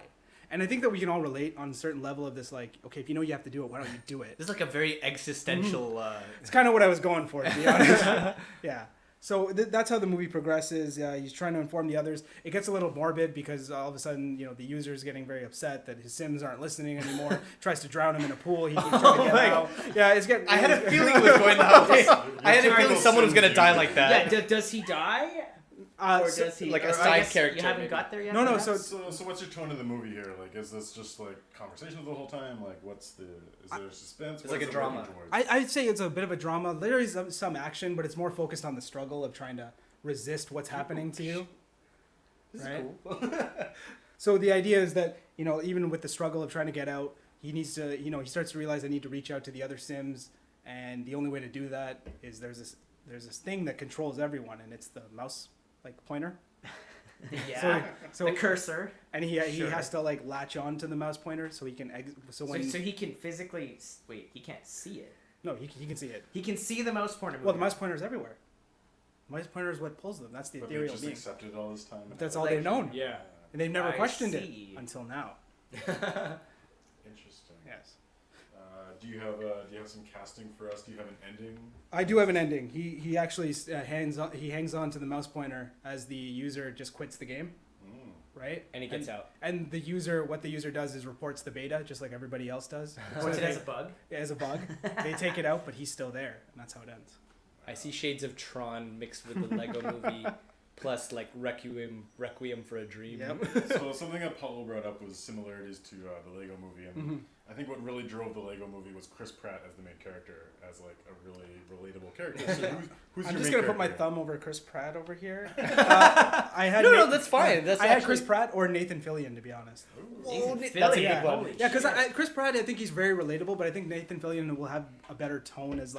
And I think that we can all relate on a certain level of this, like, okay, if you know you have to do it, why don't you do it? This is like a very existential. It's kind of what I was going for, to be honest. Yeah. So that's how the movie progresses. He's trying to inform the others. It gets a little morbid because all of a sudden, the user is getting very upset that his Sims aren't listening anymore. Tries to drown him in a pool. He's trying to get out. Yeah, it's getting. I had a feeling it was going that way. I had a feeling someone was gonna die like that. Yeah, does he die? Or So- does he? like a or I side guess character, You haven't maybe. got there yet. No, no, perhaps? So what's your tone of the movie here? Like, is this just like conversations the whole time? Like, is there suspense? It's What like is a it working drama. towards? I'd say it's a bit of a drama. There is some action, but it's more focused on the struggle of trying to resist what's happening to you. This Right? is cool. So the idea is that, even with the struggle of trying to get out, he needs to, he starts to realize I need to reach out to the other Sims, and the only way to do that is there's this thing that controls everyone, and it's the mouse pointer. Yeah. So The cursor. and he Sure. has to latch on to the mouse pointer so he can so So, when so he can physically wait. He can't see it. no he can see it. He can see the mouse pointer. Well, the moving. mouse pointer is everywhere. Mouse pointer is what pulls them. That's the But they ethereal just being. accepted all this time. But that's all Like- they've known, Yeah. and they've never I questioned see. it until now. Interesting. Yes. Do you have some casting for us? Do you have an ending? I do have an ending. He actually hangs on to the mouse pointer as the user just quits the game, right? And he gets out. And what the user does is reports the beta, just like everybody else does. Puts it as a bug. As a bug. They take it out, but he's still there, and that's how it ends. I see shades of Tron mixed with the Lego movie, plus like Requiem for a Dream. Yep. So something that Paulo brought up was similarities to the Lego movie, and Mhm. I think what really drove the Lego movie was Chris Pratt as the main character, as like a really relatable character. So who's I'm your just main gonna put my character? thumb over Chris Pratt over here. I had No, that's fine. That's I had actually- Chris Pratt or Nathan Fillion, to be honest. Nathan that's a Fillion, good one. holy Yeah, because shit. Chris Pratt, I think he's very relatable, but I think Nathan Fillion will have a better tone as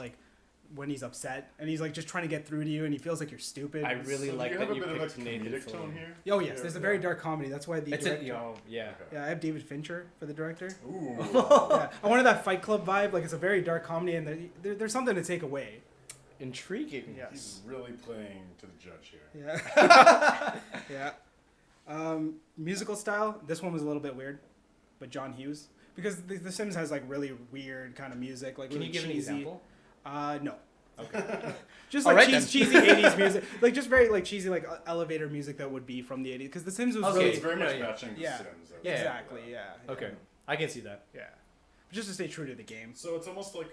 when he's upset and he's just trying to get through to you and he feels like you're stupid. I really So like do you that have you a bit of picked a Nathan comedic tone Fillion. here. Oh yes, there's a very dark comedy. That's why the It's director. yeah. Yeah, I have David Fincher for the director. Ooh. Yeah, I wanted that Fight Club vibe. It's a very dark comedy, and there's something to take away. Intriguing. Yeah. He's really playing to the judge here. Yeah. Yeah. Musical style. This one was a little bit weird, but John Hughes, because the Sims has really weird kind of music, Can really you give an cheesy. example? No. Okay. Just All like right, then. cheesy 80s music, like just very like cheesy like elevator music that would be from the 80s. Because The Sims was Okay. So really it's very much Yeah. matching The Yeah. Sims. Yeah. exactly yeah. Okay. I can see that. Yeah, just to stay true to the game. So it's almost like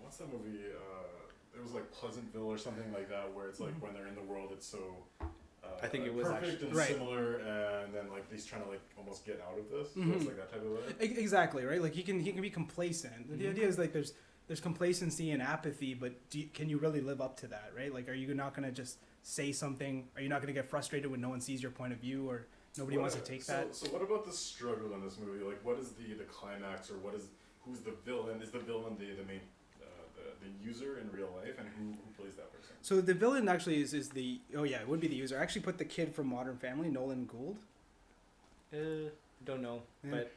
what's that movie? It was like Pleasantville or something like that, where it's like when they're in the world, it's so. I think it was perfect actually- and Right. similar, and then like he's trying to like almost get out of this. So it's like that type of vibe. Exactly right. Like he can be complacent. The idea is like there's complacency and apathy, but can you really live up to that, right? Like, are you not gonna just say something? Are you not gonna get frustrated when no one sees your point of view or nobody wants to take that? So what about the struggle in this movie? Like, what is the climax, or who's the villain? Is the villain the main the user in real life, and who plays that person? So the villain actually is the it would be the user. I actually put the kid from Modern Family, Nolan Gould. Don't know, Yeah. but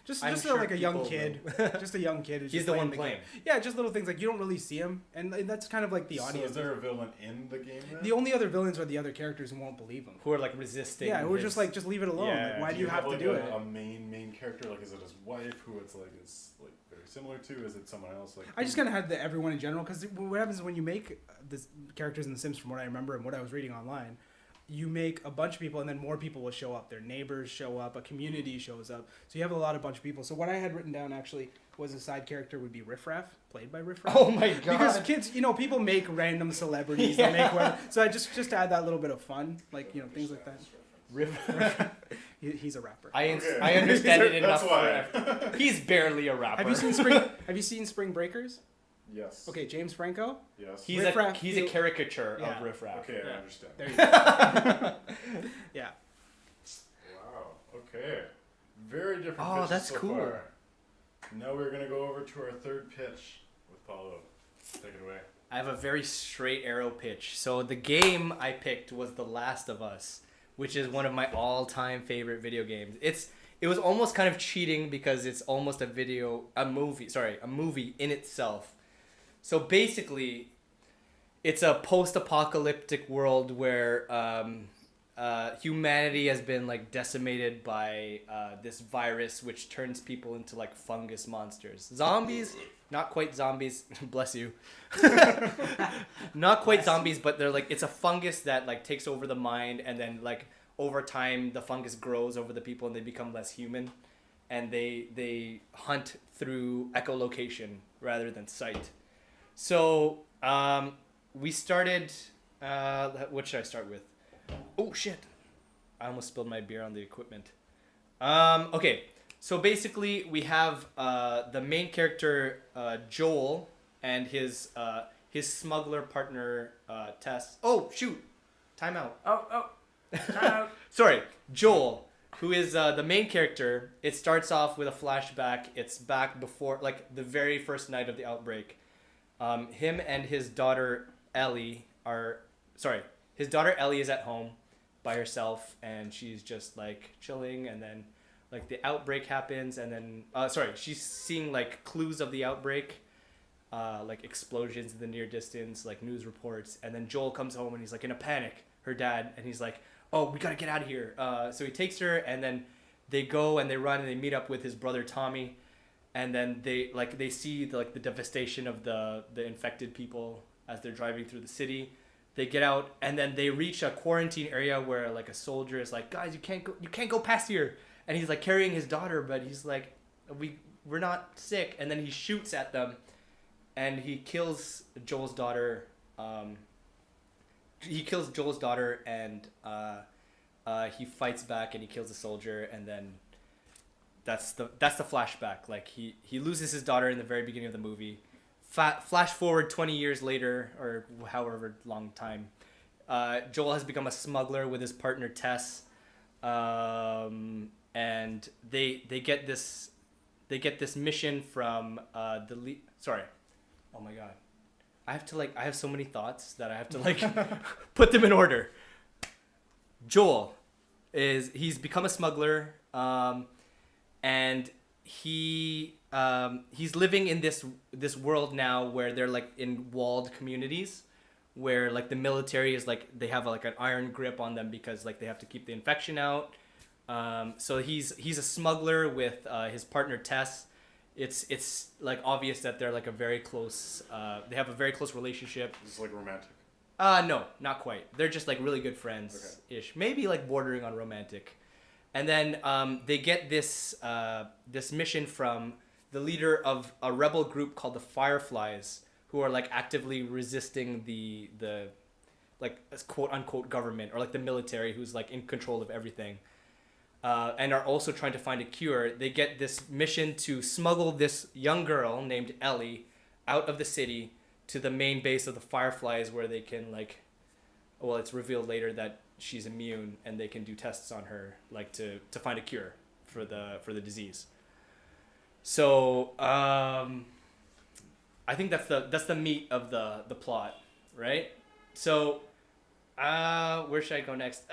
Just I'm just sure like a young people kid, just a young kid. Who's he's just the one game. playing. Yeah, just little things like you don't really see him, and that's kind of like the So audience. is there a villain in the game then? The only other villains are the other characters who won't believe him. Who are like resisting. Yeah, we're his- just like just leave it alone. Yeah. Like, why do you you have to like do a, it? a main character? Like, is it his wife, who it's like is like very similar to? Is it someone else? Like, I just kind of had the everyone in general because what happens is when you make this characters in The Sims, from what I remember and what I was reading online, you make a bunch of people and then more people will show up. Their neighbors show up, a community shows up, so you have a bunch of people. So what I had written down actually was a side character would be Riff Raff, played by Riff Raff. Oh my god. Because kids, people make random celebrities. They make whatever. So I just to add that little bit of fun, like things like that. He's a rapper. I Okay. I understand it That's enough. why. He's barely a rapper. Have you seen Spring Breakers? Yes. Okay, James Franco. Yes. He's Riff Raff he's a feel- caricature Yeah. of Riff Raff. Okay, I Yeah. understand. There you go. Yeah. Wow. Okay. Very different. Oh, pitches that's so cool. far. Now we're gonna go over to our third pitch with Paulo. Take it away. I have a very straight arrow pitch. So the game I picked was The Last of Us, which is one of my all-time favorite video games. It was almost kind of cheating because it's almost a movie in itself. So basically, it's a post-apocalyptic world where humanity has been like decimated by this virus, which turns people into like fungus monsters. Zombies, not quite zombies. Bless you. Not quite zombies, but they're like it's a fungus that like takes over the mind, and then like over time the fungus grows over the people and they become less human, and they hunt through echolocation rather than sight. So we started. What should I start with? Oh shit! I almost spilled my beer on the equipment. Okay, so basically we have the main character Joel and his smuggler partner Tess. Oh shoot! Time out. Oh. Time Sorry, Joel, who is the main character. It starts off with a flashback. It's back before, like, the very first night of the outbreak. Him and his daughter Ellie his daughter Ellie is at home by herself, and she's just like chilling, and then like the outbreak happens, and then she's seeing like clues of the outbreak, like explosions in the near distance, like news reports, and then Joel comes home and he's like in a panic, her dad, and he's like, oh, we gotta get out of here. So he takes her, and then they go and they run and they meet up with his brother Tommy, and then they see the devastation of the infected people as they're driving through the city. They get out, and then they reach a quarantine area where like a soldier is like, guys, you can't go past here, and he's like carrying his daughter, but he's like, we're not sick, and then he shoots at them, and he kills Joel's daughter. And he fights back and he kills the soldier, and then that's the flashback. Like he loses his daughter in the very beginning of the movie. Flash forward 20 years later, or however long time, Joel has become a smuggler with his partner Tess, and they get this mission from sorry, oh my god, I have so many thoughts that I have to put them in order. Joel he's become a smuggler, and he's living in this world now where they're like in walled communities, where like the military is like they have like an iron grip on them because like they have to keep the infection out. So he's a smuggler with his partner Tess, it's like obvious that they're like a very close. They have a very close relationship. It's like romantic. No, not quite. They're just like really good friends ish. Maybe like bordering on romantic. And then they get this this mission from the leader of a rebel group called the Fireflies, who are like actively resisting the like quote unquote government, or like the military, who's like in control of everything, and are also trying to find a cure. They get this mission to smuggle this young girl named Ellie out of the city to the main base of the Fireflies, where they can like, well, it's revealed later that she's immune, and they can do tests on her, like to find a cure for the disease. So I think that's the meat of the plot, right? So where should I go next?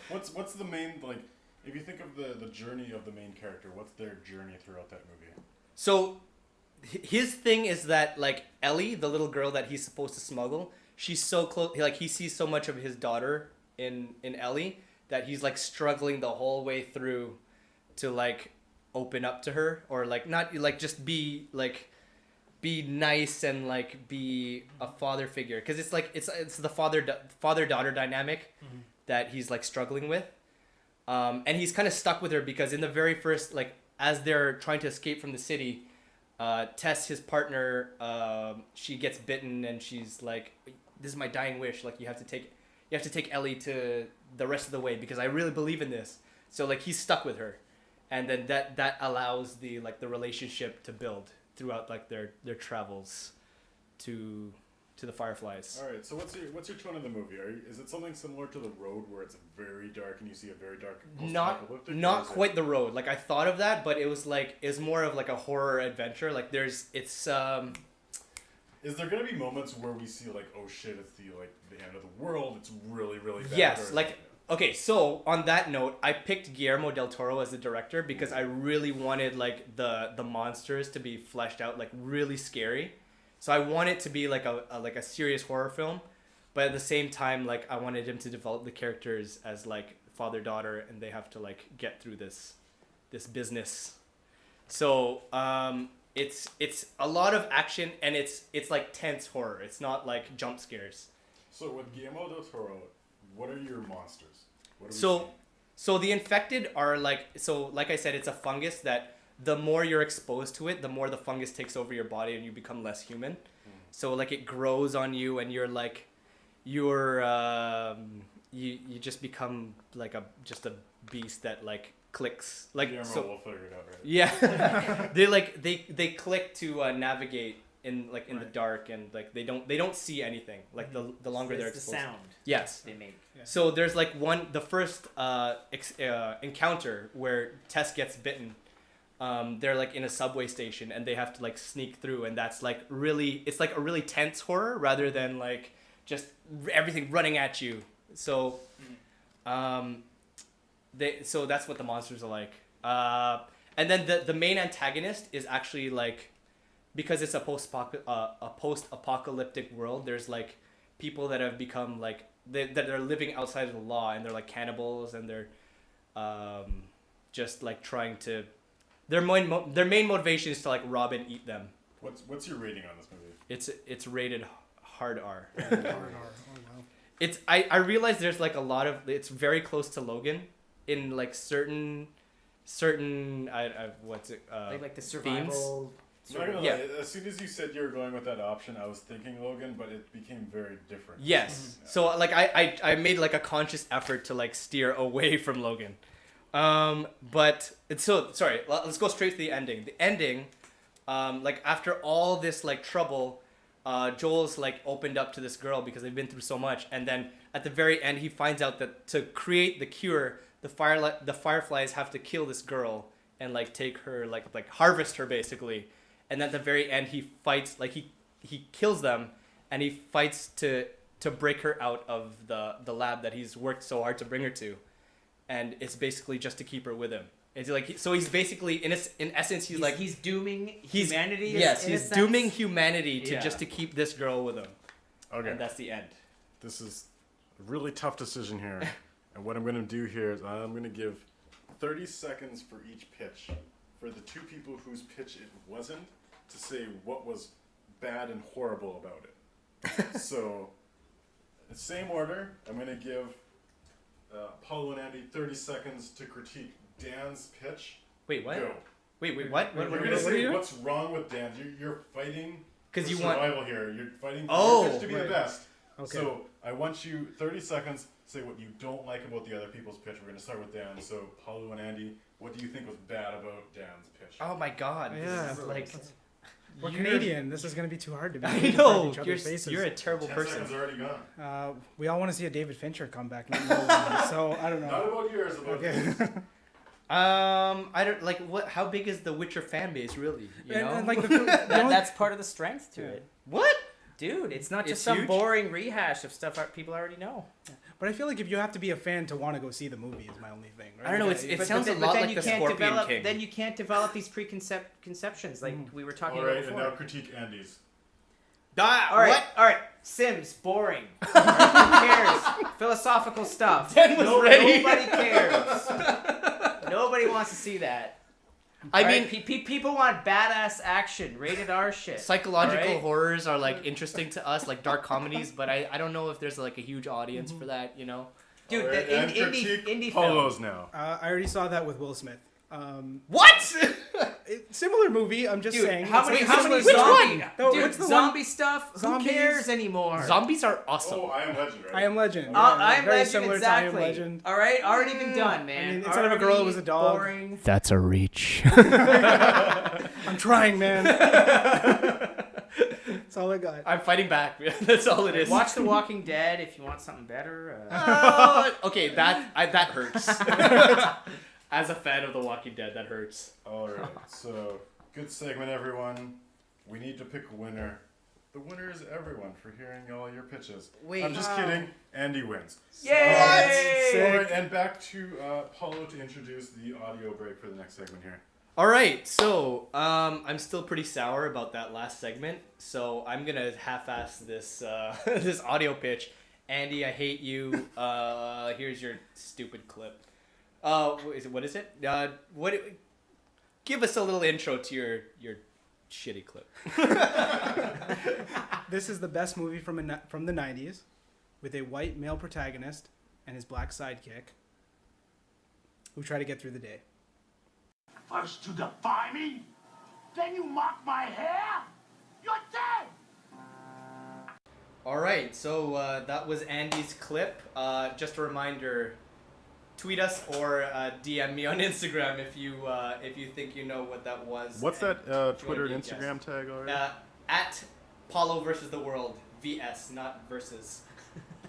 What's the main, like, if you think of the journey of the main character, what's their journey throughout that movie? So his thing is that like Ellie, the little girl that he's supposed to smuggle, she's so close. Like he sees so much of his daughter in Ellie that he's like struggling the whole way through to like open up to her, or like not like just be nice and like be a father figure, because it's like it's the father daughter dynamic that he's like struggling with, and he's kind of stuck with her because in the very first, like as they're trying to escape from the city, Tess, his partner, she gets bitten, and she's like, this is my dying wish, like you have to take Ellie to the rest of the way because I really believe in this. So like he's stuck with her, and then that allows the relationship to build throughout like their travels to the Fireflies. All right, so what's your tone of the movie? Is it something similar to The Road, where it's very dark and you see a very dark post-apocalyptic? Not quite The Road. Like I thought of that, but it was more of like a horror adventure. Like is there gonna be moments where we see like, oh shit, it's the end of the world? It's really really bad. Yes, like okay. So on that note, I picked Guillermo del Toro as the director because I really wanted like the monsters to be fleshed out, like really scary. So I want it to be like a serious horror film, but at the same time, like I wanted him to develop the characters as like father daughter, and they have to like get through this business. So it's a lot of action, and it's like tense horror. It's not like jump scares. So with Guillermo del Toro, what are your monsters? What are we So seeing? so the infected are like I said, it's a fungus that the more you're exposed to it, the more the fungus takes over your body and you become less human. So like it grows on you, and you're like you just become like just a beast that like clicks, like Guillermo will figure it out, right? Yeah. they click to navigate in the dark, and like they don't see anything, like the longer they're It's exposed. the sound Yes. they make. So there's like the first encounter where Tess gets bitten. They're like in a subway station, and they have to like sneak through, and that's like it's like a really tense horror rather than like just everything running at you. So so that's what the monsters are like. And then the main antagonist is actually like, because it's a post-apocalyptic world, there's like people that have become like that are living outside of the law, and they're like cannibals, and they're just like trying to their main motivation is to like rob and eat them. What's your rating on this movie? It's rated hard R. Oh, wow. It's I realize there's like a lot of, it's very close to Logan in like certain what's it Like the survival. I'm not gonna Yeah. lie, as soon as you said you were going with that option, I was thinking Logan, but it became very different. Yes. So like I made like a conscious effort to like steer away from Logan. But it's sorry, let's go straight to the ending. The ending, like after all this like trouble, Joel's like opened up to this girl because they've been through so much, and then at the very end he finds out that to create the cure, the Fireflies have to kill this girl and like take her like harvest her basically. And at the very end he fights, like he kills them, and he fights to break her out of the lab that he's worked so hard to bring her to. And it's basically just to keep her with him. It's like so he's basically in essence he's dooming humanity. Yes, in a he's sense? dooming humanity to Yeah. just to keep this girl with him. Okay. And that's the end. This is a really tough decision here. And what I'm going to do here is I'm going to give 30 seconds for each pitch for the two people whose pitch it wasn't to say what was bad and horrible about it. So, the same order, I'm going to give Paulo and Andy 30 seconds to critique Dan's pitch. Wait, what? Go. Wait, what? You're What going to are say you doing? what's wrong with Dan's. You're fighting Because for you want. survival here. You're fighting for Oh, your pitch to be right. the best. Okay. So I want you 30 seconds to say what you don't like about the other people's pitch. We're going to start with Dan. So Paulo and Andy, what do you think was bad about Dan's pitch? Oh my god. Yeah. This is like. We're you're- Canadian. This is going to be too hard to be. I making fun know. of each You're, other's faces. you're a terrible 10 person. seconds already gone. We all want to see a David Fincher comeback. Not Nolan, so I don't Not know. about yours, about Okay. his. I don't like what. How big is the Witcher fan base really? You know, and like the only- That's part of the strength to Yeah. it. what? Dude, it's not It's just some huge? boring rehash of stuff people already know. but I feel like if you have to be a fan to want to go see the movie is my only thing. Right? I don't know. It sounds a lot like the Scorpion King. Then you can't develop these preconceptions like we were talking All about right, and before. now critique Andy's. All right, What? all right. Sims, boring. Who cares? Philosophical stuff. Dan was ready. Nobody cares. Nobody wants to see that. I All mean, right? People want badass action, rated R shit. psychological Alright? horrors are like interesting to us, like dark comedies. But I don't know if there's like a huge audience for that. You know. Dude, All right, the and indie critique film. Paulo's now. I already saw that with Will Smith. What? Similar movie. I'm just Dude, saying. how It's many, like- how many Which zombie, one? No, dude, what's the zombie stuff? Zombies? Who cares anymore? Zombies are awesome. Oh, I Am Legend, right? I Am Legend. I Am very Legend, similar exactly. to I Am Legend. All right, already been done, man. I mean, instead of a girl, it was a dog. Boring. That's a reach. I'm trying, man. That's all I got. I'm fighting back. That's all it is. Watch The Walking Dead if you want something better. Okay, that hurts. As a fan of The Walking Dead, that hurts. All right, so good segment, everyone. We need to pick a winner. The winner is everyone for hearing all your pitches. Wait. I'm just kidding. Andy wins. Yay! All right, and back to Paulo to introduce the audio break for the next segment here. All right, so I'm still pretty sour about that last segment, so I'm gonna half-ass this this audio pitch. Andy, I hate you. Here's your stupid clip. What is it? Give us a little intro to your shitty clip. This is the best movie from the 90s with a white male protagonist and his black sidekick who try to get through the day. First you defy me, then you mock my hair. You're dead. All right, so that was Andy's clip. Just a reminder, tweet us or DM me on Instagram if you think you know what that was. What's and that if you wanna Twitter be a and Instagram guest. tag already? At Paulo versus the World, VS, not versus.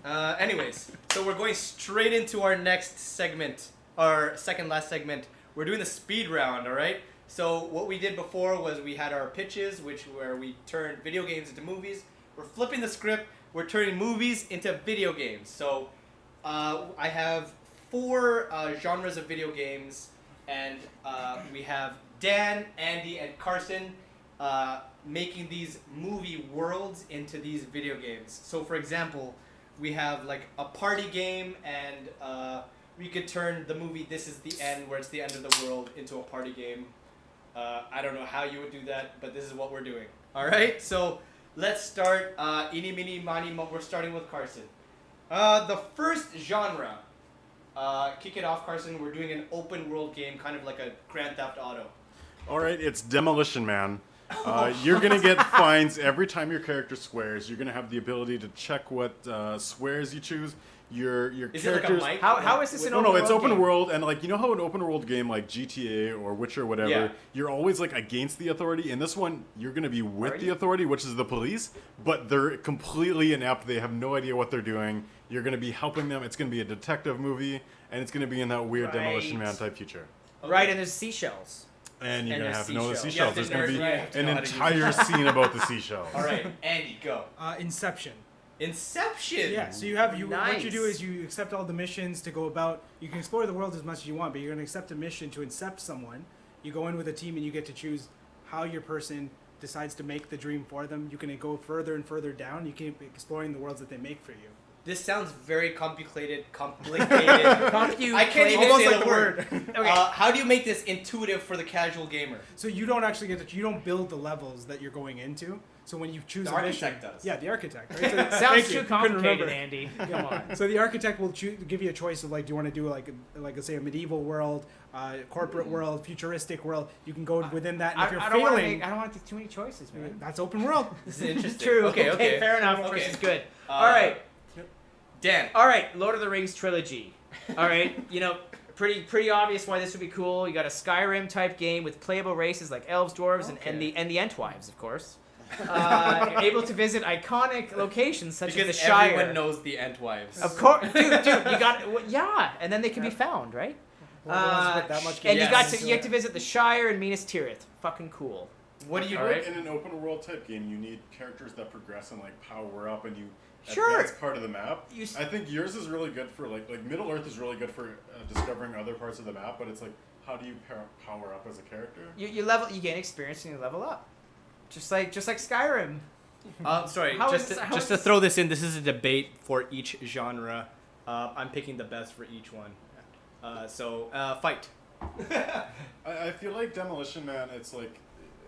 Anyways, so we're going straight into our next segment, our second last segment. We're doing the speed round, all right? So what we did before was we had our pitches, where we turned video games into movies. We're flipping the script. We're turning movies into video games. So I have 4 genres of video games, and we have Dan, Andy, and Carson making these movie worlds into these video games. So for example, we have like a party game, and we could turn the movie This Is the End, where it's the end of the world, into a party game. I don't know how you would do that, but this is what we're doing. All right, so let's start. Eeny, meeny, miny, mo. We're starting with Carson. The first genre. Kick it off, Carson. We're doing an open world game, kind of like a Grand Theft Auto. All right, it's Demolition Man. You're gonna get fines every time your character swears. You're gonna have the ability to check what swears you choose. Your Is it like a characters. mic? How is this an No, open no, it's world open game? world, and like you know how an open world game like GTA or Witcher or whatever, Yeah. you're always like against the authority. In this one, you're gonna be with Are the you? authority, which is the police, but they're completely inept. They have no idea what they're doing. You're gonna be helping them. It's gonna be a detective movie, and it's gonna be in that weird Demolition Right. Man type future. Right, and there's seashells. And you're And gonna there's have to know the seashells. You have seashells. to There's gonna nerd- be you have to an know how to use entire scene about the seashells. All right, Andy, go. Inception. Inception. Yeah, so you have what you Nice. do is you accept all the missions to go about. You can explore the world as much as you want, but you're going to accept a mission to incept someone. You go in with a team and you get to choose how your person decides to make the dream for them. You can go further and further down. You keep exploring the worlds that they make for you. This sounds very complicated. Complicated. I can't even Almost say like the the word. Okay. How do you make this intuitive for the casual gamer? So you don't actually you don't build the levels that you're going into. So when you choose The a mission, architect does. Yeah, the architect. Right? So, thank Sounds you. too Couldn't complicated, remember. Andy. Come on. So the architect will give you a choice of like, do you want to do like let's say a medieval world, corporate world, futuristic world? You can go within that. And if you're I don't want failing, to make too many choices, man. that's open world. This is interesting. True. Okay. Fair enough. Okay. This is good. All right. Dan. All right. Lord of the Rings trilogy. All right. You know, pretty obvious why this would be cool. You got a Skyrim type game with playable races like elves, dwarves, and the Entwives, of course. Able to visit iconic locations such Because as the Shire. everyone knows the Entwives. Of course, dude, you got and then they can be found, right? Well, with that much And you Yes. get to visit the Shire and Minas Tirith. Fucking cool. What do you? Alright. In an open world type game, you need characters that progress and like power up, and you Sure. advance part of the map. I think yours is really good for like Middle Earth is really good for discovering other parts of the map, but it's like, how do you power up as a character? You gain experience and you level up, just like Skyrim. Sorry, How just is- to, how just to is- throw this in, this is a debate for each genre. I'm picking the best for each one. So fight. I feel like Demolition Man, it's like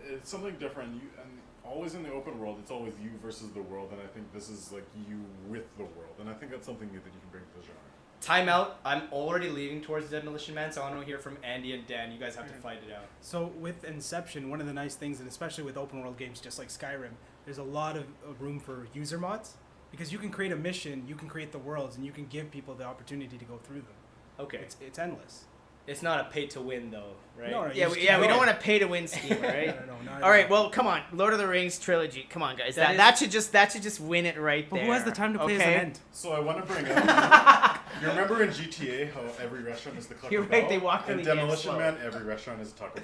it's something different. And always in the open world, it's always you versus the world, and I think this is like you with the world, and I think that's something new that you can bring to the genre. Timeout. I'm already leaning towards Demolition Man, so I want to hear from Andy and Dan. You guys have to fight it out. So with Inception, one of the nice things, and especially with open world games just like Skyrim, there's a lot of room for user mods because you can create a mission, you can create the worlds, and you can give people the opportunity to go through them. Okay. It's endless. It's not a pay to win though, right? No, Yeah, we don't want to pay to win scheme, right? No, not at All right, well, come on, Lord of the Rings trilogy. Come on, guys, that should just win it right But there. who has the time to play as an okay? end? So I want to bring up. You remember in GTA how every restaurant is the Taco You're Bell? right, they walk In really damn Demolition slow. Man, every restaurant is TacoEll.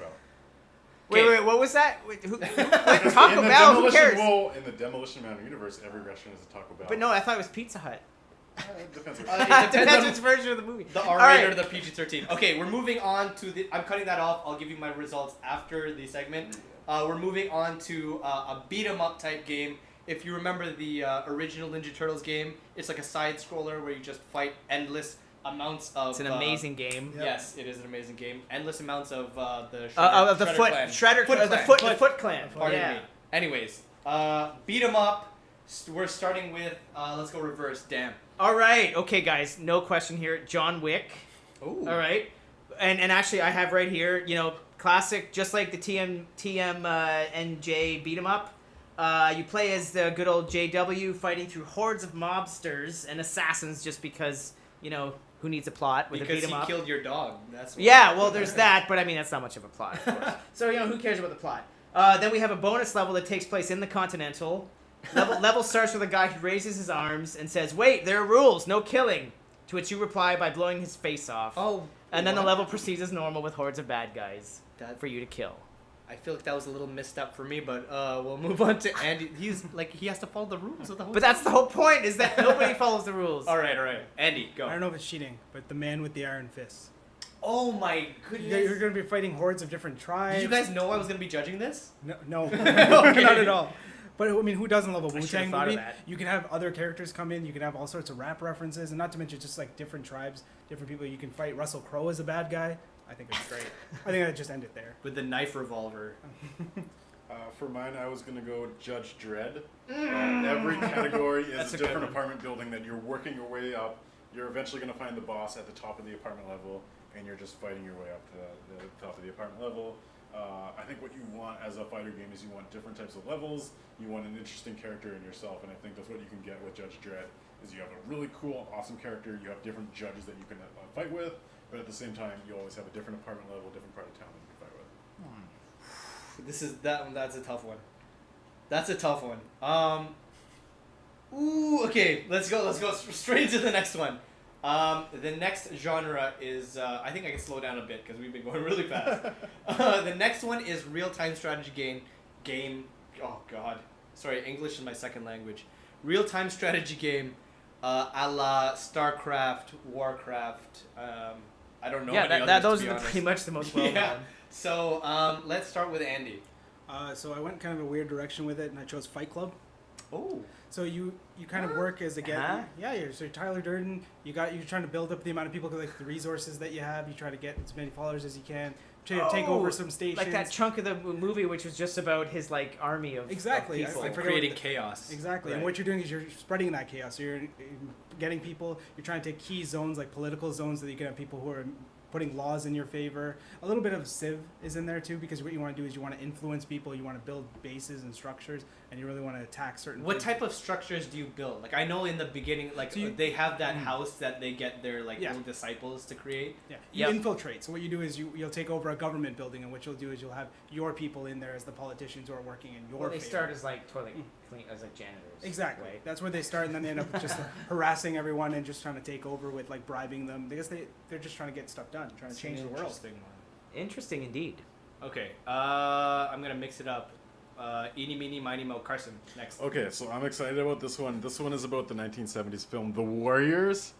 Wait, what was that? Wait, who, Because Taco in the Bell? Who Demolition- cares? Well, in the Demolition Man universe, every restaurant is a Taco Bell. But no, I thought it was Pizza Hut. It depends. It Depends depends on which version of the movie. the All R-rated right. or the PG-13. Okay, we're moving on to the. I'm cutting that off. I'll give you my results after the segment. We're moving on to a beat 'em up type game. If you remember the original Ninja Turtles game, it's like a side scroller where you just fight endless amounts of. It's an amazing game. Yep. Yes, it is an amazing game. Endless amounts of the Of the Shredder Foot Clan. Shredder Foot the Clan. Foot the Foot Clan. Pardon yeah. me. Anyways, beat 'em up. We're starting with let's go reverse. Damn. All right, okay, guys, no question here. John Wick. Ooh. All right, and actually I have right here, classic, just like the NJ beat 'em up. You play as the good old JW fighting through hordes of mobsters and assassins just because who needs a plot with a Because beat 'em he up. killed your dog. That's what. Yeah, well, there's that, but I mean, that's not much of a plot, of course. So, who cares about the plot? Then we have a bonus level that takes place in the Continental. Level starts with a guy who raises his arms and says, "Wait, there are rules, no killing." To which you reply by blowing his face off. Oh. And then the what? level proceeds as normal with hordes of bad guys for you to kill. I feel like that was a little missed up for me, but we'll move on to Andy. He's like he has to follow the rules of the whole. But that's the whole point, is that nobody follows the rules. all right. Andy, go. I don't know if it's cheating, but the man with the iron fist. Oh my goodness. You're going to be fighting hordes of different tribes. Did you guys know I was gonna be judging this? No, Okay. not at all. But I mean, who doesn't love a should've Wu-Tang thought of movie? that. You can have other characters come in. You can have all sorts of rap references, and not to mention just like different tribes, different people you can fight. Russell Crowe is a bad guy. I think it's great. I think I'd just end it there. With the knife revolver. For mine, I was gonna go Judge Dredd. Every category That's is a a good different one. apartment building that you're working your way up. You're eventually gonna find the boss at the top of the apartment level, and you're just fighting your way up to the top of the apartment level. I think what you want as a fighter game is you want different types of levels. You want an interesting character in yourself, and I think that's what you can get with Judge Dredd. Is you have a really cool, awesome character. You have different judges that you can fight with, but at the same time, you always have a different apartment level, different part of town that you can fight with. This is that one. That's a tough one. That's a tough one. Ooh. Okay. Let's go. Let's go straight to the next one. The next genre is. I think I can slow down a bit because we've been going really fast. The next one is real-time strategy game. Oh God. Sorry, English is my second language. Real-time strategy game, a la StarCraft, Warcraft. I don't know. Yeah, any that, others, those to be are honest. pretty much the most well known. Yeah. So let's start with Andy. So I went kind of a weird direction with it, and I chose Fight Club. Oh. So you kind of work as a Uh-huh. So Tyler Durden, you're trying to build up the amount of people, like the resources that you have. You try to get as many followers as you can to take over some stations. Like that chunk of the movie, which was just about his like army of Exactly. of people. I forget Creating what chaos. Exactly. And Right. what you're doing is you're spreading that chaos. So you're getting people. You're trying to take key zones, like political zones, so that you can have people who are putting laws in your favor. A little bit of Civ is in there too, because what you want to do is you want to influence people. You want to build bases and structures, and you really want to attack certain. What things. type of structures do you build? Like I know in the beginning, like So you- they have that house that they get their like Yeah. little disciples to create. Yeah, you Yep. infiltrate. So what you do is you'll take over a government building, and what you'll do is you'll have your people in there as the politicians who are working in your Well, they favor. start as like toilet clean, as like janitors. Exactly. Right? That's where they start, and then they end up just harassing everyone and just trying to take over with like bribing them because they're just trying to get stuff done, trying to change the world. Interesting one. Interesting indeed. Okay, I'm gonna mix it up. Eeny, meeny, miny, mo. Carson, next. Okay, so I'm excited about this one. This one is about the 1970s film The Warriors.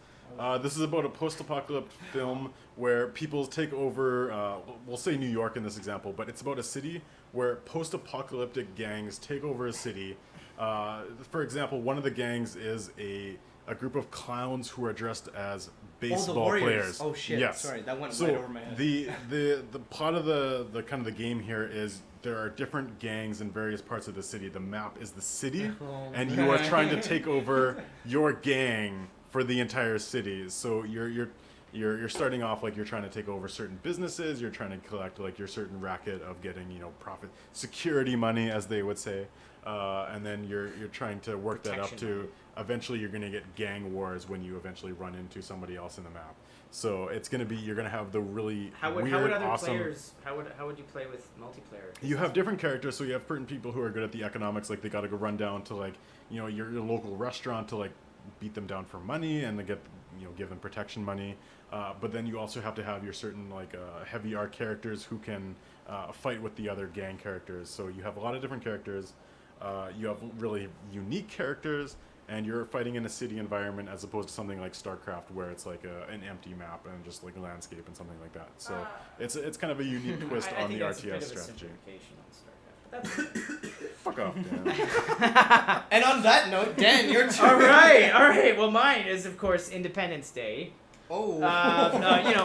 This is about a post-apocalyptic film where people take over, we'll say New York in this example, but it's about a city where post-apocalyptic gangs take over a city. For example, one of the gangs is a group of clowns who are dressed as baseball Warriors. players. Oh, shit. Yes. Sorry, that went So right over my head. the plot of the kind of the game here is there are different gangs in various parts of the city. The map is the city, and you are trying to take over your gang for the entire city. So you're starting off like you're trying to take over certain businesses. You're trying to collect like your certain racket of getting profit, security money, as they would say, and then you're trying to work that up Protection to. Eventually, you're going to get gang wars when you eventually run into somebody else in the map. So it's going to be you're going to have the really How would weird, other awesome. players? How would you play with multiplayer? You have different characters, so you have certain people who are good at the economics, like they got to go run down to like your local restaurant to like beat them down for money and to get give them protection money. But then you also have to have your certain like heavy art characters who can fight with the other gang characters. So you have a lot of different characters. You have really unique characters. And you're fighting in a city environment as opposed to something like StarCraft, where it's like an empty map and just like a landscape and something like that. So it's kind of a unique twist I on think the that's a bit RTS of a strategy. simplification on StarCraft. But that's Fuck off, Dan. And on that note, Dan, your turn. all right. Well, mine is of course Independence Day. Oh.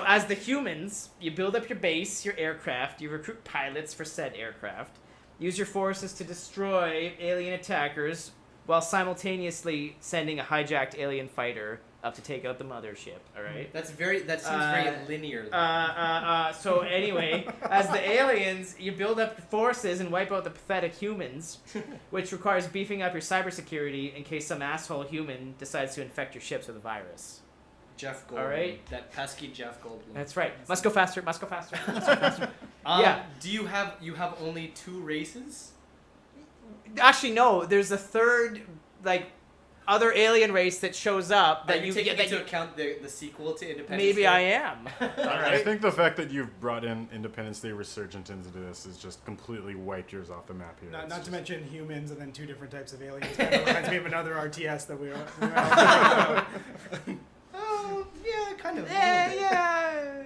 As the humans, you build up your base, your aircraft, you recruit pilots for said aircraft, use your forces to destroy alien attackers, while simultaneously sending a hijacked alien fighter up to take out the mothership. All right. That seems very linear. So anyway, as the aliens, you build up forces and wipe out the pathetic humans, which requires beefing up your cybersecurity in case some asshole human decides to infect your ships with a virus. Jeff Goldblum. All right. That pesky Jeff Goldblum. That's right. Must go faster. Must go faster. Yeah. Do you have only 2 races? Actually, no. There's a third, like, other alien race that shows up Are that you you taking get. That into you, account the sequel to Independence maybe Day? I am. I think the fact that you've brought in Independence Day Resurgent into this has just completely wiped yours off the map here. Not It's to just- mention humans and then 2 different types of aliens. Kind of reminds me of another RTS that we are. Oh, yeah, kind of. Yeah.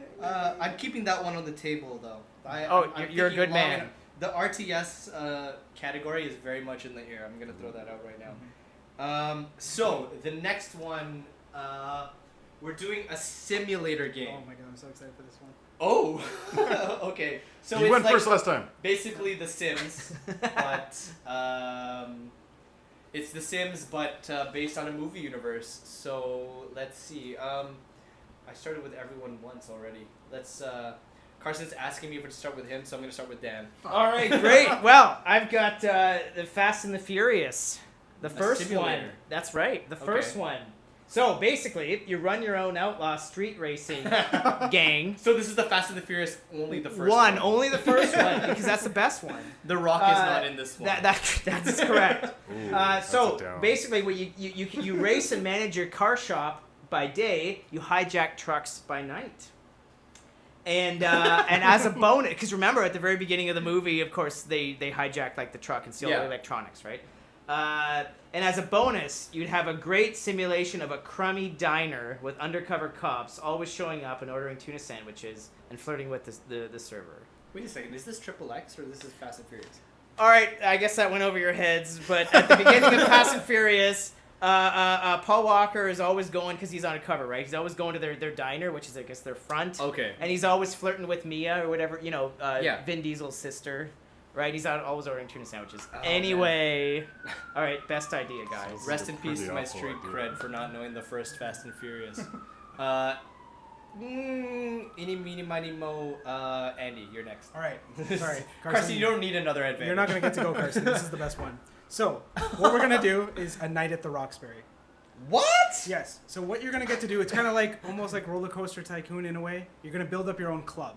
I'm keeping that one on the table, though. I'm You're a thinking good long man. enough. The RTS category is very much in the air. I'm gonna throw that out right now. So the next one, we're doing a simulator game. Oh my god, I'm so excited for this one. Oh, okay. So you it's went like first last time. basically The Sims, but it's The Sims, but based on a movie universe. So let's see. I started with everyone once already. Let's. Carson's asking me if to start with him, so I'm gonna start with Dan. All right, great. Well, I've got the Fast and the Furious, the A first simulator. one. That's right, the Okay. first one. So basically, you run your own outlaw street racing gang. So this is the Fast and the Furious, only the first one. Only the first one, because that's the best one. The Rock is not in this one. That's correct. Ooh, that's So a down. basically, what you race and manage your car shop by day, you hijack trucks by night. And as a bonus, because remember at the very beginning of the movie, of course they hijack like the truck and steal all the Yeah. electronics, right? And as a bonus, you'd have a great simulation of a crummy diner with undercover cops always showing up and ordering tuna sandwiches and flirting with the server. Wait a second, is this Triple X or this is Fast and Furious? All right, I guess that went over your heads, but at the beginning of Fast and Furious, Paul Walker is always going, because he's on a cover, right? He's always going to their diner, which is, I guess, their front. Okay. And he's always flirting with Mia or whatever, Yeah. Vin Diesel's sister, right? He's always ordering tuna sandwiches. Oh, anyway, all right, best idea, guys. Rest in peace Pretty to my awful street idea. cred for not knowing the first Fast and Furious. Eeny, meeny, miny, mo. Andy, you're next. All right. Sorry, Carson, you don't need another advantage. You're not gonna get to go, Carson. This is the best one. So, what we're gonna do is a night at the Roxbury. What? Yes. So what you're gonna get to do, it's kind of like almost like Roller Coaster Tycoon in a way. You're gonna build up your own club.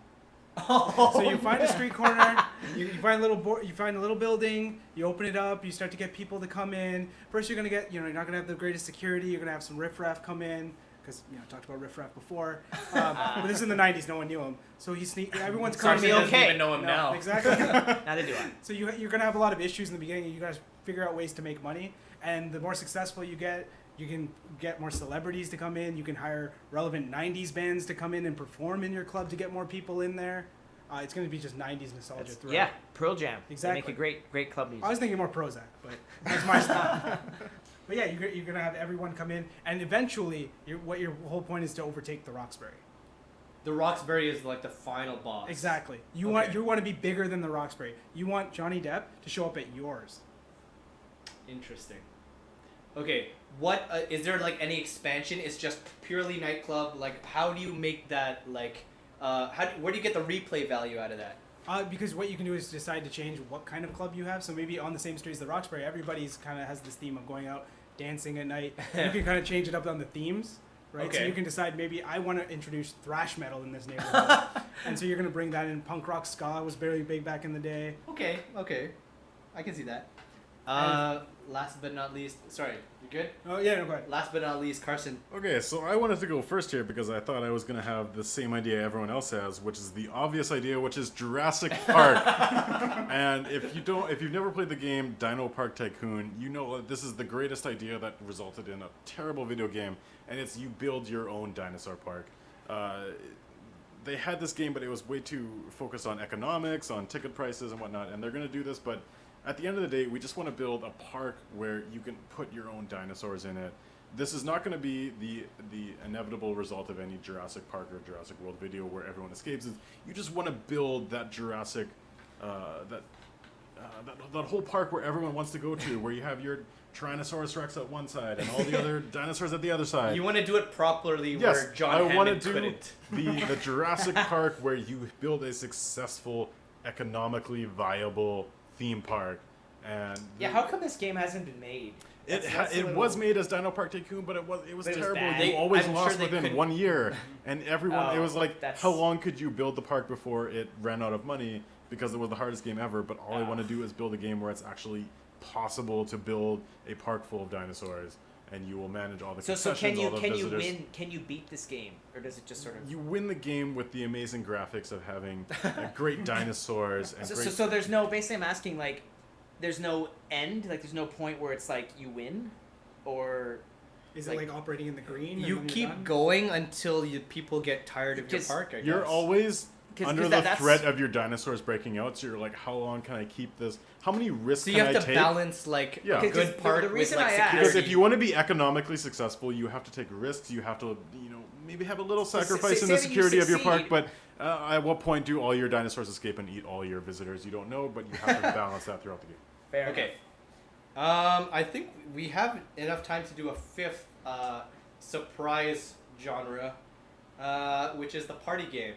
So you find a street corner, you find you find a little building, you open it up, you start to get people to come in. First, you're gonna get, you're not gonna have the greatest security. You're gonna have some riffraff come in because I talked about riffraff before. But this is in the '90s, no one knew him. So everyone's Carson coming in. doesn't even know him now. Exactly. Now they do it. So you're gonna have a lot of issues in the beginning. You guys figure out ways to make money, and the more successful you get, you can get more celebrities to come in. You can hire relevant '90s bands to come in and perform in your club to get more people in there. It's gonna be just '90s nostalgia throughout. Yeah, Pearl Jam. Exactly. They make a great club music. I was thinking more Prozac, but that's my style. But yeah, you're gonna have everyone come in, and eventually, your whole point is to overtake the Roxbury. The Roxbury is like the final boss. Exactly. You Okay. want to be bigger than the Roxbury. You want Johnny Depp to show up at yours. Interesting. Okay, what is there like any expansion? It's just purely nightclub. Like, how do you make that like? Where do you get the replay value out of that? Because what you can do is decide to change what kind of club you have. So maybe on the same street as the Roxbury, everybody's kind of has this theme of going out dancing at night. You can kind of change it up on the themes, right? So Okay. you can decide maybe I want to introduce thrash metal in this neighborhood, and so you're going to bring that in. Punk rock ska was very big back in the day. Okay, I can see that. Last but not least, sorry, you good? Oh yeah, no, go ahead. Last but not least, Carson. Okay, so I wanted to go first here because I thought I was going to have the same idea everyone else has, which is the obvious idea, which is Jurassic Park. And if you've never played the game Dino Park Tycoon, you know that this is the greatest idea that resulted in a terrible video game, and it's you build your own dinosaur park. They had this game, but it was way too focused on economics, on ticket prices and whatnot, and they're going to do this, but at the end of the day, we just want to build a park where you can put your own dinosaurs in it. This is not going to be the inevitable result of any Jurassic Park or Jurassic World video where everyone escapes. You just want to build that Jurassic, that whole park where everyone wants to go to, where you have your Tyrannosaurus Rex at one side and all the other dinosaurs at the other side. You want to do it properly, Yes, where John I want Hammond to do couldn't. the Jurassic Park where you build a successful, economically viable theme park. And Yeah, how come this game hasn't been made? That's a it little- was made as Dino Park Tycoon, but it was But it was terrible. bad. You always I'm lost sure they within couldn't- 1 year, and everyone. It Oh, was like, that's- how long could you build the park before it ran out of money? Because it was the hardest game ever. But all I want to do is build a game where it's actually possible to build a park full of dinosaurs, and you will manage all the So concessions, all the can you visitors. win? Can you beat this game, or does it just sort of? You win the game with the amazing graphics of having great dinosaurs and great. So there's no. Basically, I'm asking like, there's no end. Like, there's no point where it's like you win, or Is it Like- like operating in the green? and You then you're keep done? going until people get tired of your Just- park. I guess. You're always 'Cause under the that's- threat of your dinosaurs breaking out. So you're like, how long can I keep this? How many risks So you can have I to take? balance like Yeah. a Because good the part with reason like I asked- security. Because if you want to be economically successful, you have to take risks. You have to, maybe have a little sacrifice in the say that you security of your park. succeed. But at what point do all your dinosaurs escape and eat all your visitors? You don't know, but you have to balance that throughout the game. fair Okay. I think we have enough time to do a fifth surprise genre, which is the party game.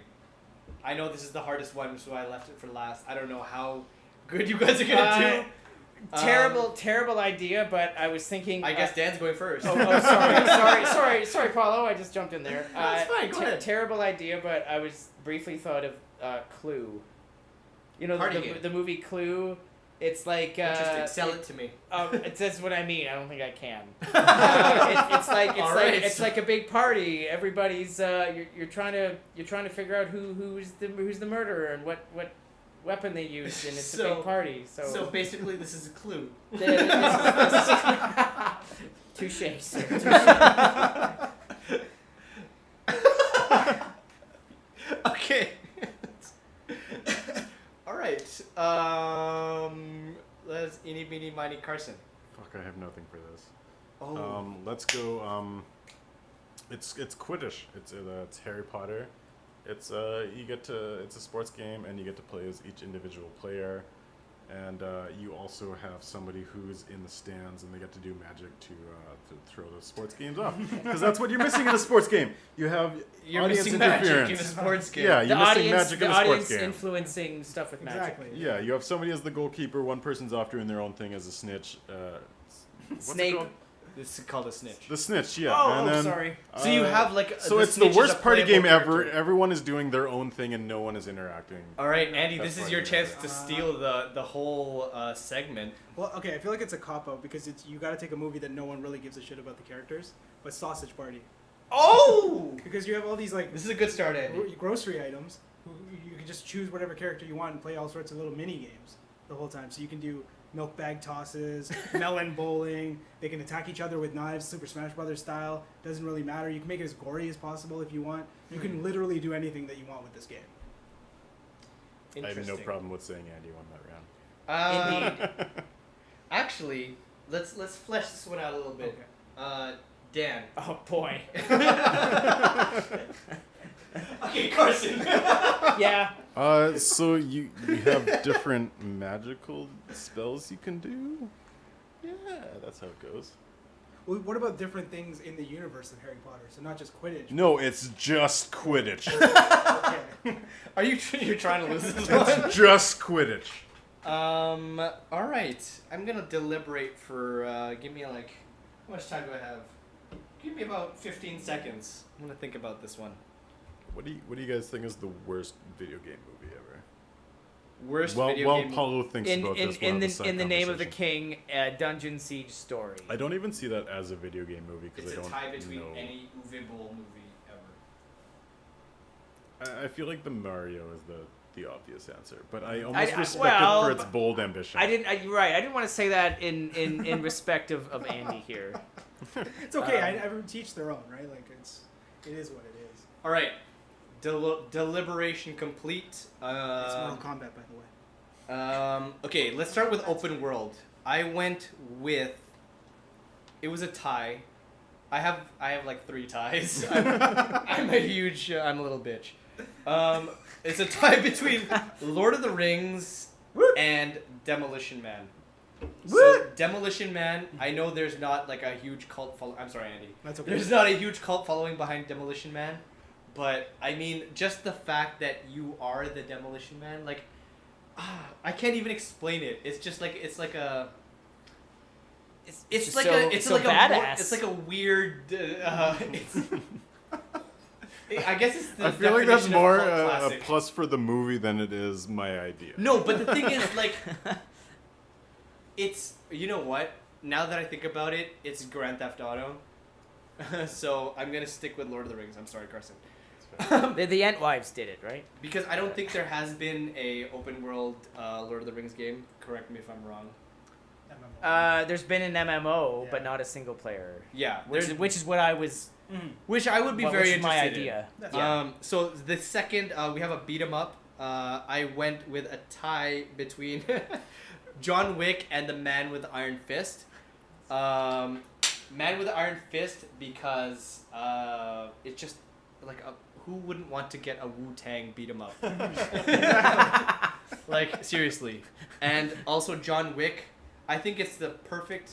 I know this is the hardest one, so I left it for last. I don't know how good you guys are gonna do. Terrible idea. But I was thinking. I guess Dan's going first. Sorry, Paulo. I just jumped in there. No, it's fine, go ahead. Terrible idea, but I was briefly thought of Clue. You know Party game. the movie Clue. It's like Interesting. Sell it to me. That's what I mean. I don't think I can. All right. It's like a big party. Everybody's you're trying to figure out who's the murderer and what weapon they used, and it's a So- big party. So basically, this is a clue. Touche, sir. Okay. All right. for this. Oh. Let's go. It's Quidditch. It's Harry Potter. It's it's a sports game, and you get to play as each individual player, and you also have somebody who's in the stands, and they get to do magic to throw the sports games off, because that's what you're missing in a sports game. You have You're audience missing magic in a interference. sports game. Yeah, The you're missing audience, magic the in a sports audience game. influencing stuff with magic. Exactly. Yeah, you have somebody as the goalkeeper. One person's off doing their own thing as a snitch. What's it Snape. called? This is called a snitch. The snitch, yeah. Oh, and then, sorry. So you have like So the it's the snitch is worst a party playable game ever. character. Everyone is doing their own thing and no one is interacting. All right, Andy, That's this is why your you chance have to steal the whole segment. Well, okay, I feel like it's a cop out because you got to take a movie that no one really gives a shit about the characters, but Sausage Party, Oh, because you have all these like this is a good start, Andy. grocery items. You can just choose whatever character you want and play all sorts of little mini games the whole time. So you can do milk bag tosses, melon bowling. They can attack each other with knives, Super Smash Brothers style. Doesn't really matter. You can make it as gory as possible if you want. You can literally do anything that you want with this game. I have no Interesting. problem with saying Andy won that round. Indeed. Actually, let's flesh this one out a little bit. Dan. Oh boy. Okay, Carson. Yeah. So you have different magical spells you can do? Yeah, that's how it goes. Well, what about different things in the universe of Harry Potter? So not just Quidditch. No, it's just Quidditch. Okay. Are you're trying to lose this one? It's just Quidditch. All right. I'm gonna deliberate for. Give me like. How much time do I have? Give me about 15 seconds. I'm gonna think about this one. What do you guys think is the worst video game movie ever? Worst Well, video while game. Paulo thinks In about this, we'll have a side the name of the conversation. king, Dungeon Siege story. I don't even see that as a video game movie because It's I a don't tie between know. any Uwe movie ever. I feel like the Mario is the obvious answer, but I almost I- respect well, it for its bold ambition. You're right. I didn't want to say that in respect of Andy here. It's okay. I teach their own, right? Like it is what it is. All right. Deliberation complete. It's Mortal Kombat, by the way. Okay, let's start with open world. I went with. It was a tie. I have like 3 ties. I'm a huge. I'm a little bitch. It's a tie between Lord of the Rings and Demolition Man. So Demolition Man, I know there's not like a huge cult following. I'm sorry, Andy. That's okay. There's not a huge cult following behind Demolition Man, but I mean, just the fact that you are the Demolition Man, like, I can't even explain it. It's just like it's like a. It's just like so- a. It's so like badass. it's like a weird. It's, I guess it's the I feel like that's definition of more cult a classic. plus for the movie than it is my idea. No, but the thing is, like, it's, you know what? Now that I think about it, it's Grand Theft Auto. So I'm gonna stick with Lord of the Rings. I'm sorry, Carson. The Entwives did it, right? Because I don't think there has been a open world Lord of the Rings game. Correct me if I'm wrong. There's been an MMO, Yeah. but not a single player. Yeah, Which is what I was. which I would be what very was interested my in. idea. That's So the second we have a beat 'em up. I went with a tie between John Wick and the Man with the Iron Fist. Man with the Iron Fist because it's just like who wouldn't want to get a Wu-Tang beat 'em up? Like seriously, and also John Wick. I think it's the perfect.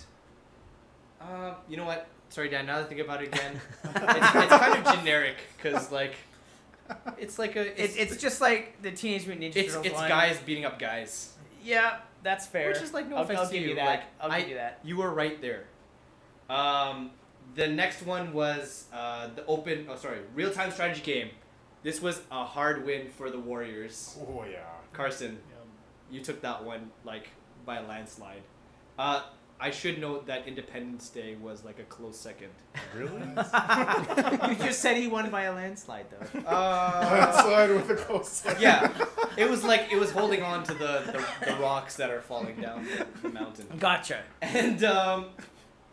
You know what? Sorry, Dan. Now that I think about it again, it's kind of generic because like, it's like a It's just like the Teenage Mutant Ninja Turtles. it's line. guys beating up guys. Yeah, that's fair. Which is like no I'll offense to give you. you that. Like, I'll give you that. You were right there. The next one was the open. Oh, sorry, real-time strategy game. This was a hard win for the Warriors. Oh yeah. Carson, you took that one like by a landslide. I should note that Independence Day was like a close second. Really? You just said he won by a landslide, though. Outside with a close. Yeah, it was like it was holding on to the rocks that are falling down the mountain. Gotcha. And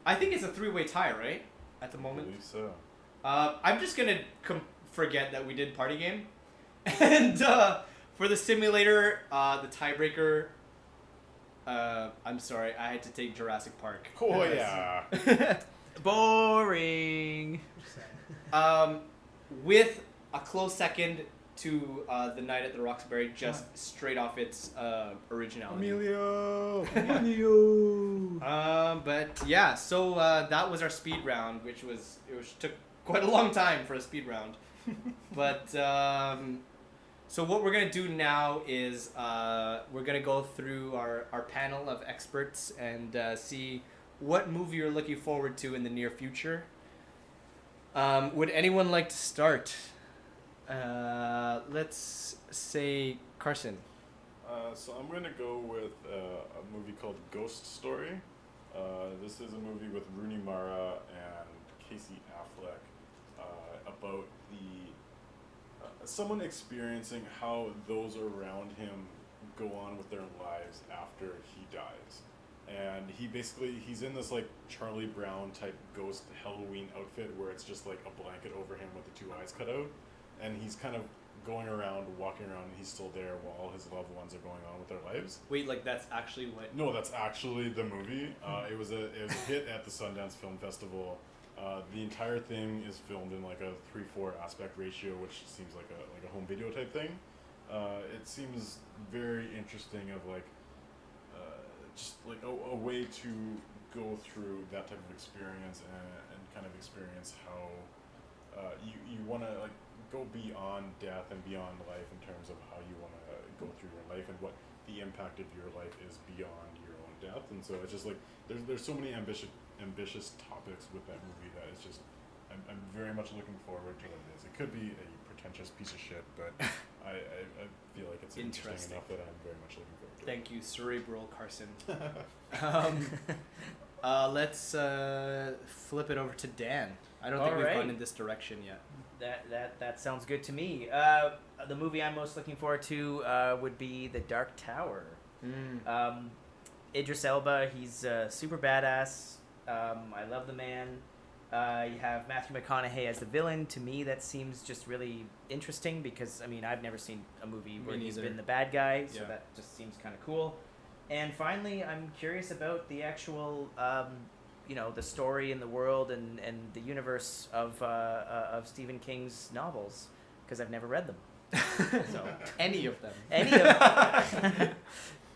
I think it's a 3-way tie, right? At the I moment. believe so. I'm just gonna forget that we did party game, and for the simulator, the tiebreaker. I'm sorry, I had to take Jurassic Park. Oh yeah. Boring. With a close second to The Night at the Roxbury, just straight off its originality. Emilio. Emilio. But yeah, so that was our speed round, which took quite a long time for a speed round. But so what we're gonna do now is we're gonna go through our panel of experts and see what movie you're looking forward to in the near future. Would anyone like to start? Let's say Carson. So I'm gonna go with a movie called Ghost Story. This is a movie with Rooney Mara and Casey Affleck about someone experiencing how those around him go on with their lives after he dies. And he's in this like Charlie Brown type ghost Halloween outfit where it's just like a blanket over him with the two eyes cut out. And he's kind of going around, walking around, and he's still there while his loved ones are going on with their lives. Wait, like that's actually what? No, that's actually the movie. It was a hit at the Sundance Film Festival. The entire thing is filmed in like a 3:4 aspect ratio, which seems like a home video type thing. It seems very interesting of like just like a way to go through that type of experience and kind of experience how you want to like go beyond death and beyond life in terms of how you want to go through your life and what the impact of your life is beyond your own death. And so it's just like there's so many ambitious topics with that movie that it's just I'm very much looking forward to what it is. It could be a pretentious piece of shit, but I feel like it's interesting enough that I'm very much looking forward to it. Thank you, cerebral Carson. Let's flip it over to Dan. I don't think we've Alright. gone in this direction yet. That sounds good to me. The movie I'm most looking forward to would be The Dark Tower. Idris Elba, he's super badass. I love the man. You have Matthew McConaughey as the villain. To me, that seems just really interesting because, I mean, I've never seen a movie where he's neither. been the bad guy, so Yeah. that just seems kind of cool. And finally, I'm curious about the actual, the story and the world and the universe of Stephen King's novels because I've never read them. So Any of them. any of them,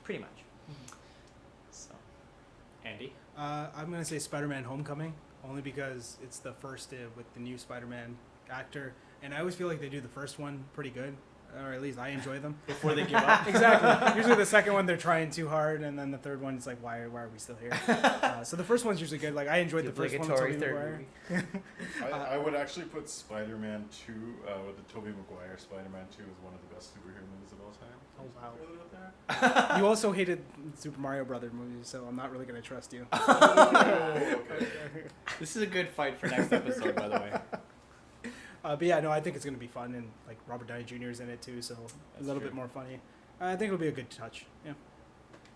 pretty much. So. Andy? I'm gonna say Spider-Man: Homecoming, only because it's the first with the new Spider-Man actor, and I always feel like they do the first one pretty good, or at least I enjoy them. Before they give up? Exactly. Usually the second one they're trying too hard, and then the third one is like, why are we still here? So the first one's usually good. Like I enjoyed the first one with Obligatory Tobey third Maguire. movie. I would actually put Spider-Man 2 with the Tobey Maguire Spider-Man 2 is one of the best superhero movies of all time. Oh, wow. Throw it out there. You also hated Super Mario Brothers movies, so I'm not really gonna trust you. Oh, okay. This is a good fight for next episode, by the way. But yeah, no, I think it's gonna be fun, and like Robert Downey Jr. is in it too, so a little true. bit more funny. I think it'll be a good touch. Yeah.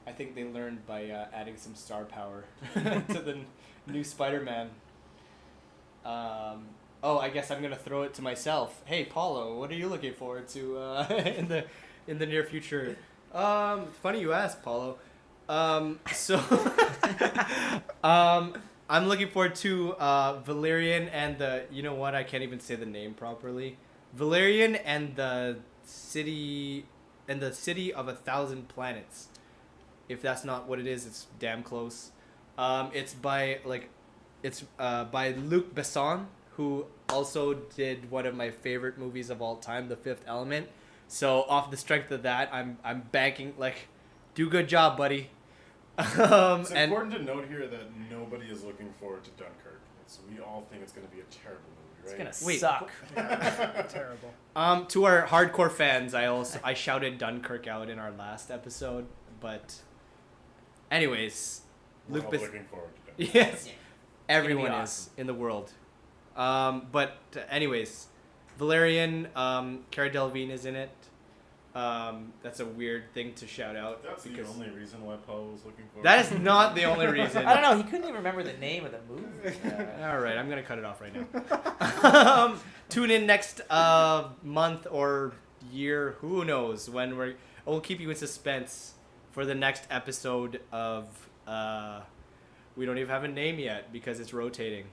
I think they learned by adding some star power to the new Spider-Man. I guess I'm gonna throw it to myself. Hey, Paulo, what are you looking forward to in the near future? Funny you ask, Paulo. I'm looking forward to Valerian and the. You know what? I can't even say the name properly. Valerian and the city of 1,000 planets. If that's not what it is, it's damn close. It's by Luc Besson, who also did one of my favorite movies of all time, The Fifth Element. So off the strength of that, I'm banking do good job, buddy. It's important to note here that nobody is looking forward to Dunkirk. We all think it's going to be a terrible movie, right? It's gonna Wait, suck. Terrible. To our hardcore fans, I shouted Dunkirk out in our last episode, but anyways, We're Luc all Besson. looking forward to Dunkirk. Yes, Yeah. everyone It's gonna be is awesome. in the world. But anyways, Valerian, Cara Delevingne is in it. That's a weird thing to shout out. That's the because only reason why Paul was looking forward. that is not the only reason. I don't know. He couldn't even remember the name of the movie. All right, I'm gonna cut it off right now. Tune in next month or year, who knows when we'll keep you in suspense for the next episode of we don't even have a name yet because it's rotating.